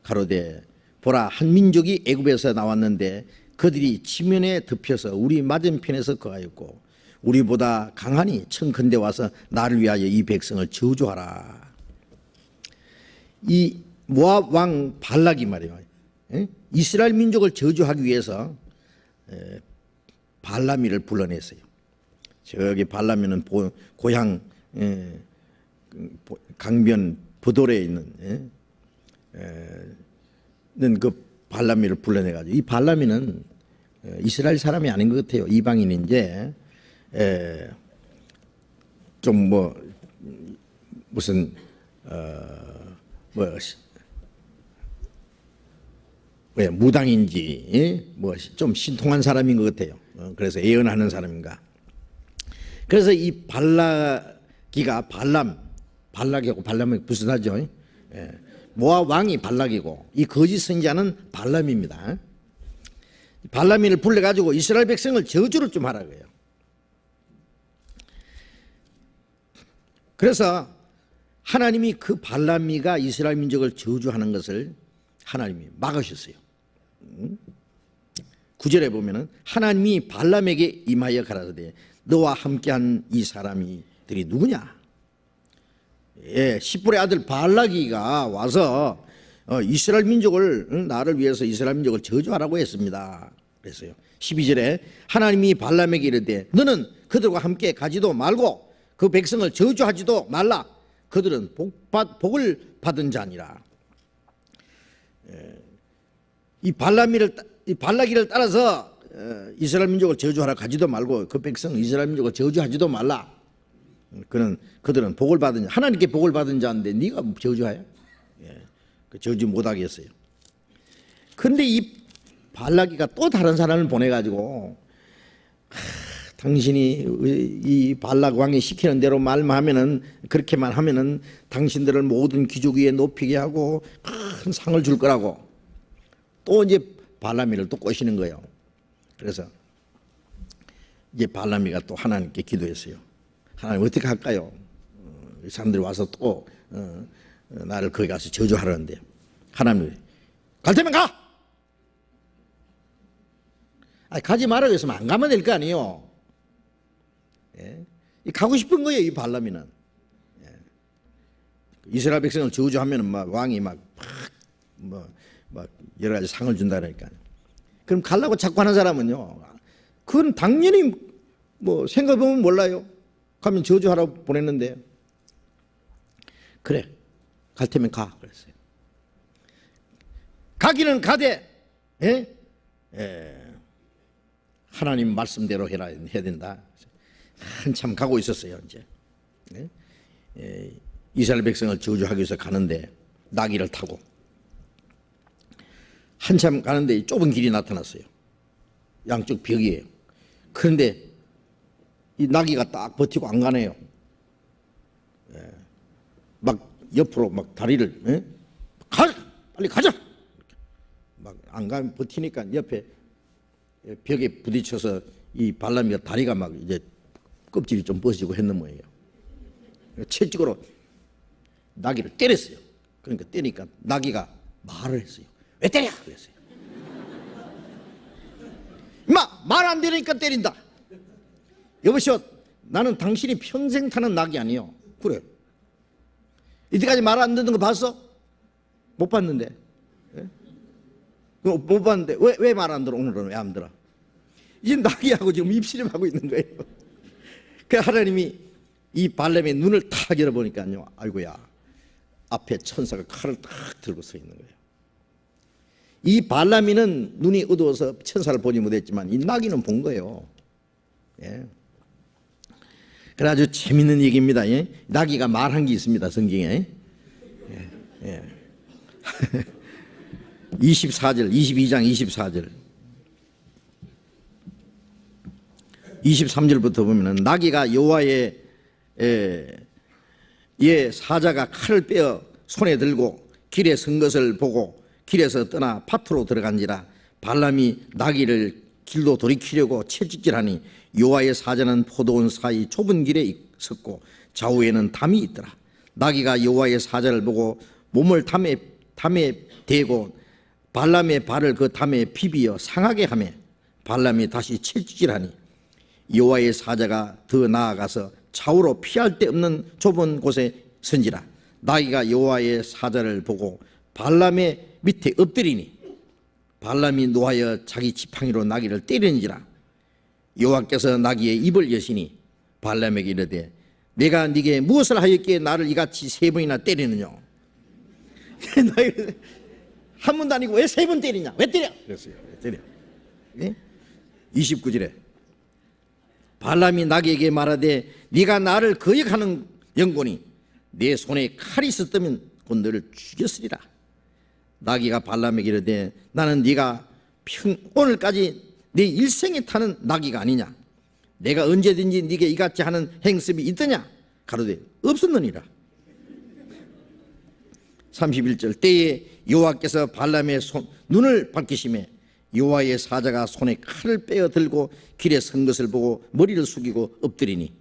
가로되 보라 한 민족이 애굽에서 나왔는데 그들이 지면에 덮여서 우리 맞은편에서 거하였고 우리보다 강하니 청컨대 와서 나를 위하여 이 백성을 저주하라. 이 모압 왕 발락이 말이에요. 이스라엘 민족을 저주하기 위해서 발람이를 불러냈어요. 저기 발람이는 고향 강변 부돌에 있는 그 발람이를 불러내가지고 이 발람이는 이스라엘 사람이 아닌 것 같아요. 이방인인데 좀 무슨 무당인지 좀 신통한 사람인 것 같아요. 그래서 예언하는 사람인가. 그래서 이 발락이가 발락이하고 발람이 비슷하죠. 모압 왕이 발락이고 이 거짓 선지자는 발람입니다. 발람이를 불러가지고 이스라엘 백성을 저주를 좀 하라고 해요. 그래서 하나님이 그 발람이가 이스라엘 민족을 저주하는 것을 하나님이 막으셨어요. 9절에 보면은 하나님이 발람에게 임하여 가라사대 너와 함께한 이 사람들이 누구냐? 십볼의 아들 발락이가 와서 이스라엘 민족을 나를 위해서 이스라엘 민족을 저주하라고 했습니다. 그랬어요. 12절에 하나님이 발람에게 이르되 너는 그들과 함께 가지도 말고 그 백성을 저주하지도 말라. 그들은 복을 받은 자니라. 이 발락이를 따라서 이스라엘 민족을 저주하라 가지도 말고 그 백성 이스라엘 민족을 저주하지도 말라. 그들은 복을 받은 자, 하나님께 복을 받은 자인데 네가 저주하여? 저주 못하게 했어요. 그런데 이 발락이가 또 다른 사람을 보내가지고 당신이 이 발락 왕이 시키는 대로 말만 하면은, 그렇게만 하면은 당신들을 모든 귀족 위에 높이게 하고 큰 상을 줄 거라고 또 이제 발람이를 또 꼬시는 거예요. 그래서 이제 발람이가 또 하나님께 기도했어요. 하나님 어떻게 할까요? 이 사람들이 와서 또 나를 거기 가서 저주하려는데, 하나님이 갈 테면 가! 아니, 가지 말라고 했으면 안 가면 될 거 아니에요. 예? 가고 싶은 거예요, 이 발람이는. 예. 이스라엘 백성을 저주하면 막 왕이 막 여러 가지 상을 준다 그러니까. 그럼 가려고 자꾸 하는 사람은요, 그건 당연히 뭐 생각해보면 몰라요. 가면 저주하라고 보냈는데, 그래, 갈 테면 가 그랬어요. 가기는 가되, 예? 하나님 말씀대로 해야 된다. 한참 가고 있었어요. 이제 이스라엘 백성을 저주하기 위해서 가는데 나귀를 타고 한참 가는데 좁은 길이 나타났어요. 양쪽 벽이에요. 그런데 이 나귀가 딱 버티고 안 가네요. 막 옆으로 막 다리를 빨리 가자. 막 안 가면 버티니까 옆에 벽에 부딪혀서 이 발람이가 다리가 막 이제 껍질이 좀 벗어지고 했는 모양이에요. 채찍으로 나귀를 때렸어요. 그러니까 때리니까 나귀가 말을 했어요. 왜 때려? 그랬어요. 임마, 말 안 되니까 때린다. 여보시오, 나는 당신이 평생 타는 낙이 아니요. 그래. 이때까지 말 안 듣는 거 봤어? 못 봤는데. 예? 못 봤는데 왜 말 안 들어? 오늘은 왜 안 들어? 이 나귀하고 지금 입씨름하고 있는 거예요. 그 하나님이 이 발람의 눈을 탁 열어보니까요, 아이고야, 앞에 천사가 칼을 딱 들고 서 있는 거예요. 이 발람이는 눈이 어두워서 천사를 보지 못했지만 이 나귀는 본 거예요. 예. 그래, 아주 재밌는 얘기입니다. 예? 나귀가 말한 게 있습니다, 성경에. 예. 예. 24절, 22장 24절. 23절부터 보면은 나귀가 여호와의 사자가 칼을 빼어 손에 들고 길에 선 것을 보고 길에서 떠나 밭으로 들어간지라. 발람이 나귀를 길로 돌이키려고 채찍질하니 여호와의 사자는 포도원 사이 좁은 길에 섰고 좌우에는 담이 있더라. 나귀가 여호와의 사자를 보고 몸을 담에 대고 발람의 발을 그 담에 비비어 상하게 하며 발람이 다시 채찍질하니 여호와의 사자가 더 나아가서 좌우로 피할 데 없는 좁은 곳에 선지라. 나귀가 여호와의 사자를 보고 발람의 밑에 엎드리니 발람이 노하여 자기 지팡이로 나귀를 때리는지라. 여호와께서 나귀의 입을 여시니 발람에게 이르되 내가 네게 무엇을 하였기에 나를 이같이 3번이나 때리느냐. 한 번도 아니고 왜 3번 때리냐? 왜 때려? 그랬어요. 왜 때려? 네? 29절에 발람이 나귀에게 말하되 네가 나를 거역하는 영혼이 내 손에 칼이 있었다면 곧 너를 죽였으리라. 나귀가 발람에게 이르되 나는 네가 오늘까지 네 일생에 타는 나귀가 아니냐. 내가 언제든지 네게 이같이 하는 행습이 있더냐. 가로되 없었느니라. 31절 때에 여호와께서 발람의 눈을 밝히시매 여호와의 사자가 손에 칼을 빼어 들고 길에 선 것을 보고 머리를 숙이고 엎드리니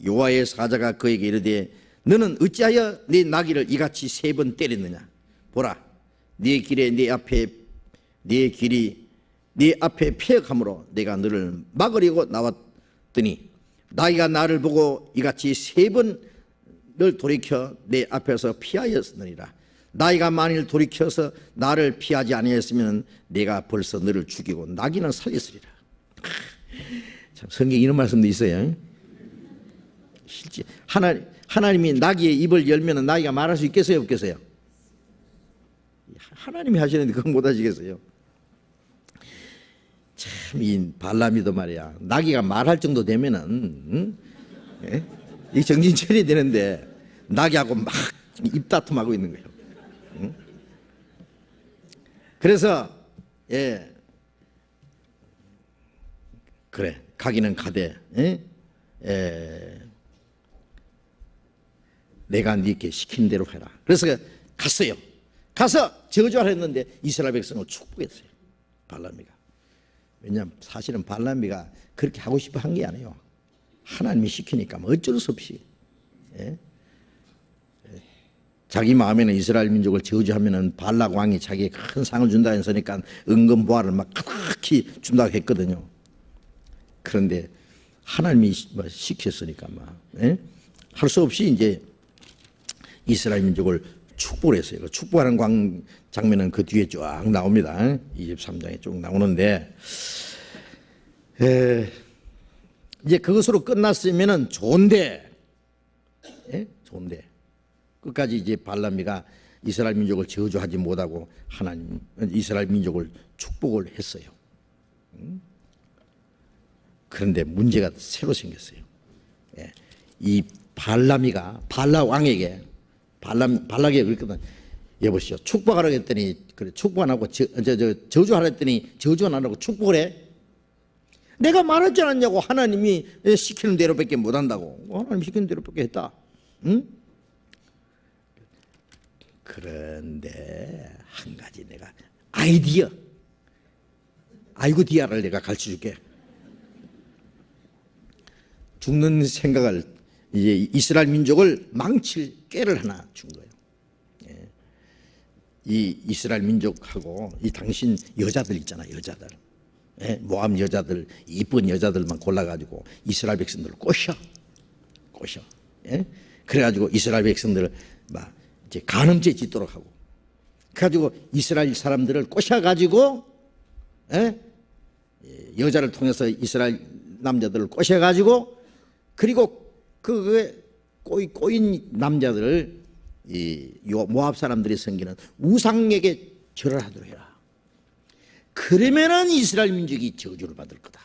여호와의 사자가 그에게 이르되 너는 어찌하여 네 나귀를 이같이 3번 때렸느냐. 보라, 네 길에 네 길이 네 앞에 폐역함으로 내가 너를 막으려고 나왔더니 나귀가 나를 보고 이같이 3번을 돌이켜 내 앞에서 피하였느니라. 나귀가 만일 돌이켜서 나를 피하지 아니했으면 내가 벌써 너를 죽이고 나귀는 살렸으리라. 참, 성경에 이런 말씀도 있어요. 실제 하나님이 나귀의 입을 열면 나귀가 말할 수 있겠어요, 없겠어요? 하나님이 하시는데 그건 못 하시겠어요? 참, 이 발람이도 말이야, 나귀가 말할 정도 되면은 이 정신 차려야 되는데 나귀하고 막 입다툼하고 있는 거예요. 그래서 그래 가기는 가되 내가 네게 시킨 대로 해라. 그래서 갔어요. 가서 저주하려 했는데 이스라엘 백성을 축복했어요. 발람이가. 왜냐하면 사실은 발람이가 그렇게 하고 싶어 한 게 아니에요. 하나님이 시키니까 뭐 어쩔 수 없이 자기 마음에는 이스라엘 민족을 저주하면은 발락 왕이 자기에게 큰 상을 준다 했으니까 은근 보화를 막 크게 준다고 했거든요. 그런데 하나님이 시켰으니까 할 수 없이 이제 이스라엘 민족을 축복을 했어요. 축복하는 장면은 그 뒤에 쫙 나옵니다. 23장에 쭉 나오는데 이제 그것으로 끝났으면은 좋은데 좋은데 끝까지 이제 발람이가 이스라엘 민족을 저주하지 못하고 하나님 이스라엘 민족을 축복을 했어요. 그런데 문제가 새로 생겼어요. 이 발람이가 발락 왕에게 발락에게 그랬거든. 여보시오, 축복하라고 했더니 그래 축복 안 하고 저주하라 했더니 저주 안 하고 축복을 해. 내가 말하지 않았냐고. 하나님이 시키는 대로밖에 못 한다고. 하나님 시키는 대로밖에 했다. 응? 그런데 한 가지 내가 아이디어를 내가 가르쳐 줄게. 죽는 생각을 이제 이스라엘 민족을 망칠 꾀를 하나 준 거예요. 이 이스라엘 민족하고 이 당신 여자들 있잖아, 여자들. 모함 여자들, 이쁜 여자들만 골라가지고 이스라엘 백성들을 꼬셔. 그래가지고 이스라엘 백성들을 막 이제 간음죄 짓도록 하고. 그래가지고 이스라엘 사람들을 꼬셔가지고, 여자를 통해서 이스라엘 남자들을 꼬셔가지고, 그리고 그 꼬인 남자들을 이 모압 사람들이 섬기는 우상에게 절을 하도록 해라. 그러면은 이스라엘 민족이 저주를 받을 거다.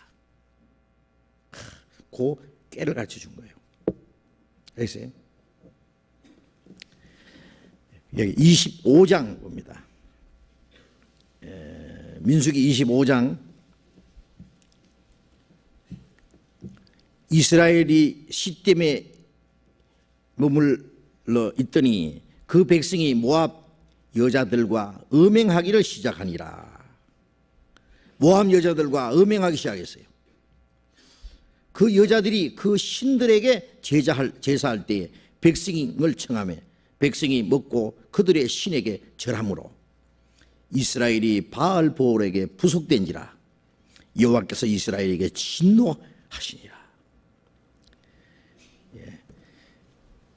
그 깨를 가르쳐 준 거예요. 알겠어요? 여기 25장 봅니다. 민수기 25장. 이스라엘이 시딤에 머물러 있더니 그 백성이 모압 여자들과 음행하기를 시작하니라. 모압 여자들과 음행하기 시작했어요. 그 여자들이 그 신들에게 제사할 때에 백성을 청하며 백성이 먹고 그들의 신에게 절함으로 이스라엘이 바알보올에게 부속된지라. 여호와께서 이스라엘에게 진노하시니라.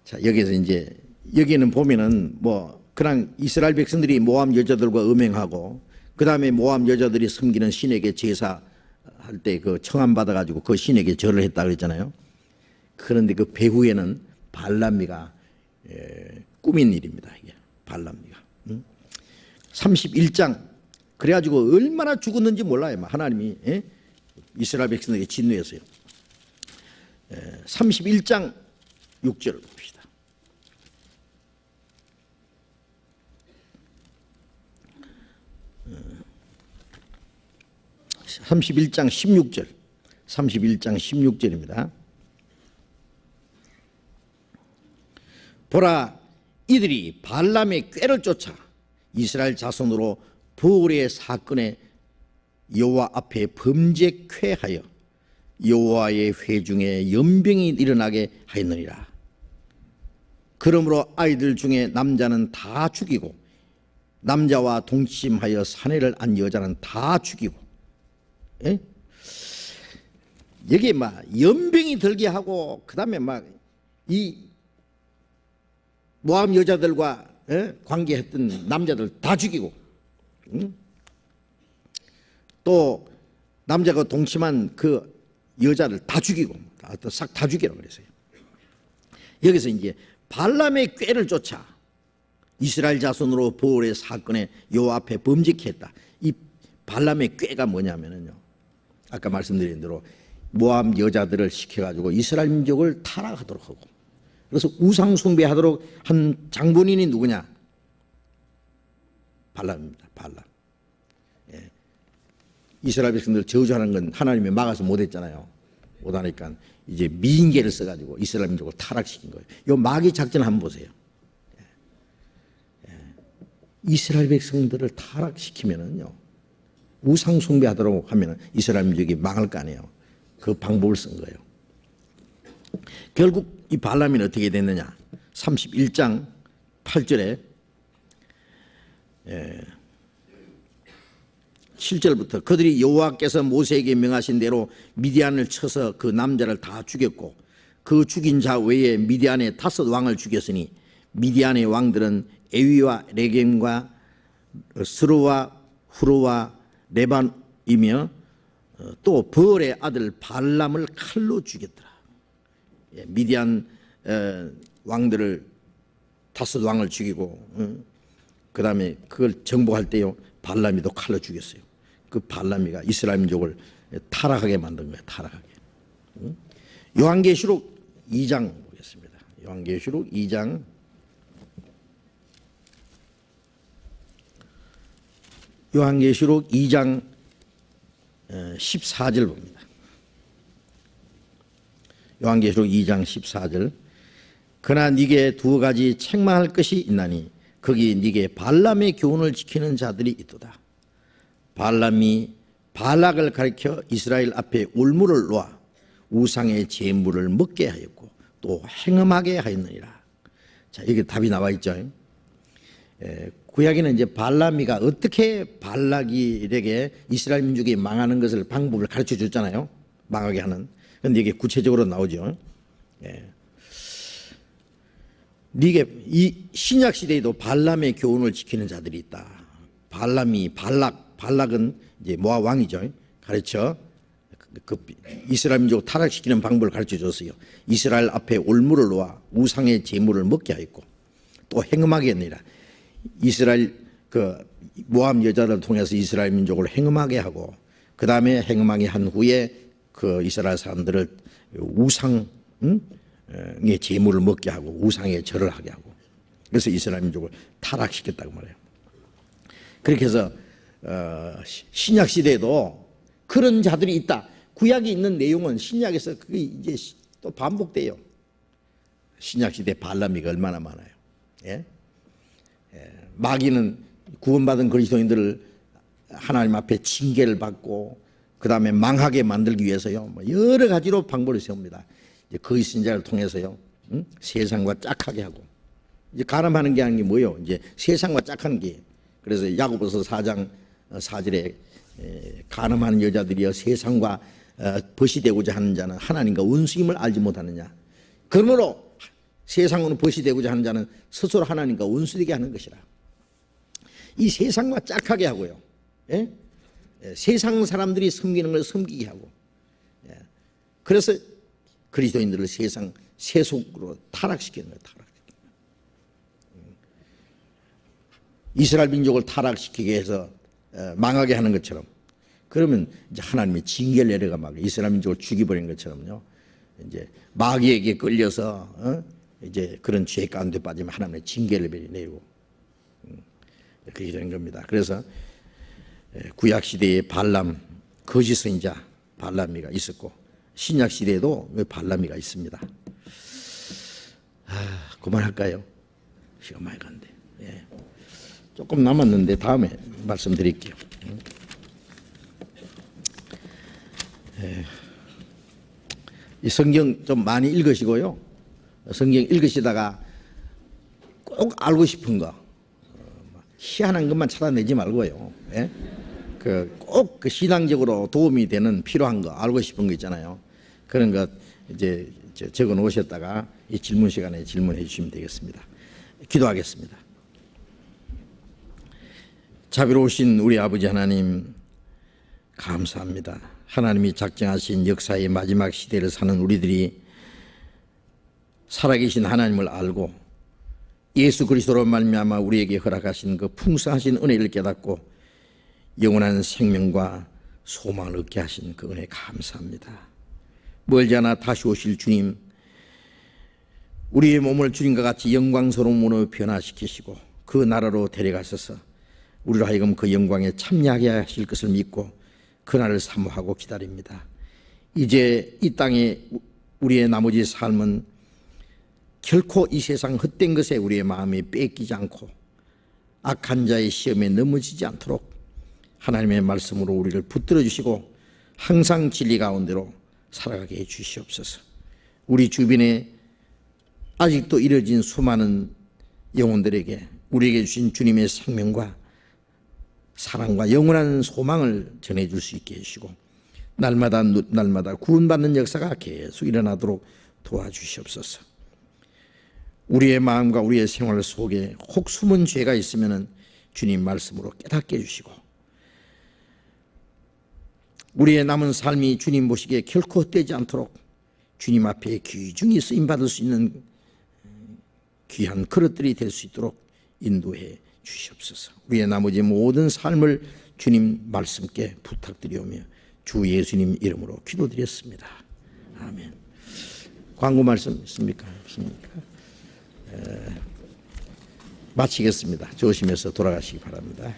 자, 여기서 이제 여기는 보면은 그냥 이스라엘 백성들이 모압 여자들과 음행하고 그 다음에 모압 여자들이 섬기는 신에게 제사할 때 그 청함 받아가지고 그 신에게 절을 했다 그랬잖아요. 그런데 그 배후에는 발람미가 꾸민 일입니다. 이게 발람미가 31장 그래가지고 얼마나 죽었는지 몰라요. 하나님이 이스라엘 백성들에게 진노했어요. 31장 6절을 봅시다. 31장 16절 31장 16절입니다. 보라, 이들이 발람의 꾀를 쫓아 이스라엘 자손으로 보울의 사건에 여호와 앞에 범죄쾌하여 여호와의 회중에 연병이 일어나게 하였느니라. 그러므로 아이들 중에 남자는 다 죽이고 남자와 동침하여 사내를 안 여자는 다 죽이고. 여기 막 연병이 들게 하고 그 다음에 막 이 모압 여자들과 관계했던 남자들 다 죽이고 또 남자가 동침한 그 여자를 다 죽이고 싹 다 죽이라고 그랬어요. 여기서 이제 발람의 꾀를 쫓아 이스라엘 자손으로 보울의 사건에 여호와 앞에 범죄케 했다. 이 발람의 꾀가 뭐냐면요, 아까 말씀드린 대로 모압 여자들을 시켜가지고 이스라엘 민족을 타락하도록 하고, 그래서 우상 숭배하도록 한 장본인이 누구냐? 발람입니다. 발람. 이스라엘 백성들 저주하는 건 하나님이 막아서 못했잖아요. 못하니까 이제 미인계를 써가지고 이스라엘 민족을 타락시킨 거예요. 요 마귀 작전 한번 보세요. 이스라엘 백성들을 타락시키면은요, 우상 숭배하도록 하면은 이스라엘 민족이 망할 거 아니에요. 그 방법을 쓴 거예요. 결국 이 발람이 어떻게 됐느냐? 31장 8절에 7절부터 그들이 여호와께서 모세에게 명하신 대로 미디안을 쳐서 그 남자를 다 죽였고 그 죽인 자 외에 미디안의 5 왕을 죽였으니 미디안의 왕들은 에위와 레겜과 스루와 후루와 레반이며 또 버엘의 아들 발람을 칼로 죽였더라. 미디안 왕들을 5 왕을 죽이고 그 다음에 그걸 정복할 때요 발람이도 칼로 죽였어요. 그 발람이가 이스라엘 민족을 타락하게 만든 거예요. 타락하게. 요한계시록 2장 보겠습니다. 요한계시록 2장 14절 봅니다. 요한계시록 2장 14절. 그러나 네게 2가지 책망할 것이 있나니 거기 네게 발람의 교훈을 지키는 자들이 있도다. 발람이 발락을 가리켜 이스라엘 앞에 올무를 놓아 우상의 제물을 먹게 하였고 또 행음하게 하였느니라. 자, 여기 답이 나와 있죠. 구약에는 이제 발람이가 어떻게 발락에게 이스라엘 민족이 망하는 것을 방법을 가르쳐 줬잖아요. 망하게 하는. 그런데 이게 구체적으로 나오죠. 네게 이 신약 시대에도 발람의 교훈을 지키는 자들이 있다. 발람이 발락은 이제 모압 왕이죠. 가르쳐 그 이스라엘 민족 타락시키는 방법을 가르쳐 줬어요. 이스라엘 앞에 올무를 놓아 우상의 제물을 먹게 하였고 또 행음하게 했느니라. 이스라엘 그 모압 여자를 통해서 이스라엘 민족을 행음하게 하고 그 다음에 행음하게 한 후에 그 이스라엘 사람들을 우상의 제물을 먹게 하고 우상에 절을 하게 하고 그래서 이스라엘 민족을 타락시켰다고 말해요. 그렇게 해서 신약 시대에도 그런 자들이 있다. 구약에 있는 내용은 신약에서 그게 이제 또 반복돼요. 신약 시대 발람이가 얼마나 많아요. 예? 마귀는 구원받은 그리스도인들을 하나님 앞에 징계를 받고 그 다음에 망하게 만들기 위해서요 여러 가지로 방법을 세웁니다. 이제 거짓 신자를 통해서요 세상과 짝하게 하고 이제 가늠하는 게 아닌 게 뭐예요? 이제 세상과 짝하는 게. 그래서 야고보서 4장 4절에 가늠하는 여자들이여 세상과 벗이 되고자 하는 자는 하나님과 원수임을 알지 못하느냐. 그러므로 세상으로 벗이 되고자 하는 자는 스스로 하나님과 원수되게 하는 것이라. 이 세상과 짝하게 하고요. 예? 세상 사람들이 섬기는 걸 섬기게 하고. 예. 그래서 그리스도인들을 세상 세속으로 타락시키는 거예요. 이스라엘 민족을 타락시키게 해서 망하게 하는 것처럼 그러면 이제 하나님의 징계를 내려가 막 이스라엘 민족을 죽여버린 것처럼요. 이제 마귀에게 끌려서 이제 그런 죄 가운데 빠지면 하나님의 징계를 내리고 그렇게 되는 겁니다. 그래서 구약 시대에 발람 거짓 선지자 발람이가 있었고 신약 시대에도 발람이가 있습니다. 그만할까요? 시간 많이 간대. 예. 조금 남았는데 다음에 말씀드릴게요. 이 성경 좀 많이 읽으시고요. 성경 읽으시다가 꼭 알고 싶은 거, 희한한 것만 찾아내지 말고요. 예? 꼭 그 신앙적으로 도움이 되는 필요한 거, 알고 싶은 거 있잖아요. 그런 것 이제 적어 놓으셨다가 이 질문 시간에 질문해 주시면 되겠습니다. 기도하겠습니다. 자비로우신 우리 아버지 하나님 감사합니다. 하나님이 작정하신 역사의 마지막 시대를 사는 우리들이 살아계신 하나님을 알고 예수 그리스도로 말미암아 우리에게 허락하신 그 풍성하신 은혜를 깨닫고 영원한 생명과 소망을 얻게 하신 그 은혜 감사합니다. 멀지 않아 다시 오실 주님, 우리의 몸을 주님과 같이 영광스러움으로 변화시키시고 그 나라로 데려가셔서 우리로 하여금 그 영광에 참여하게 하실 것을 믿고 그날을 사모하고 기다립니다. 이제 이 땅에 우리의 나머지 삶은 결코 이 세상 헛된 것에 우리의 마음이 뺏기지 않고 악한 자의 시험에 넘어지지 않도록 하나님의 말씀으로 우리를 붙들어 주시고 항상 진리 가운데로 살아가게 해 주시옵소서. 우리 주변에 아직도 이뤄진 수많은 영혼들에게 우리에게 주신 주님의 생명과 사랑과 영원한 소망을 전해줄 수 있게 해주시고 날마다 구원받는 역사가 계속 일어나도록 도와주시옵소서. 우리의 마음과 우리의 생활 속에 혹 숨은 죄가 있으면 주님 말씀으로 깨닫게 해주시고 우리의 남은 삶이 주님 보시기에 결코 헛되지 않도록 주님 앞에 귀중히 쓰임받을 수 있는 귀한 그릇들이 될 수 있도록 인도해 주시옵소서. 우리의 나머지 모든 삶을 주님 말씀께 부탁드리오며 주 예수님 이름으로 기도드렸습니다. 아멘. 광고 말씀 있습니까? 없습니까? 마치겠습니다. 조심해서 돌아가시기 바랍니다.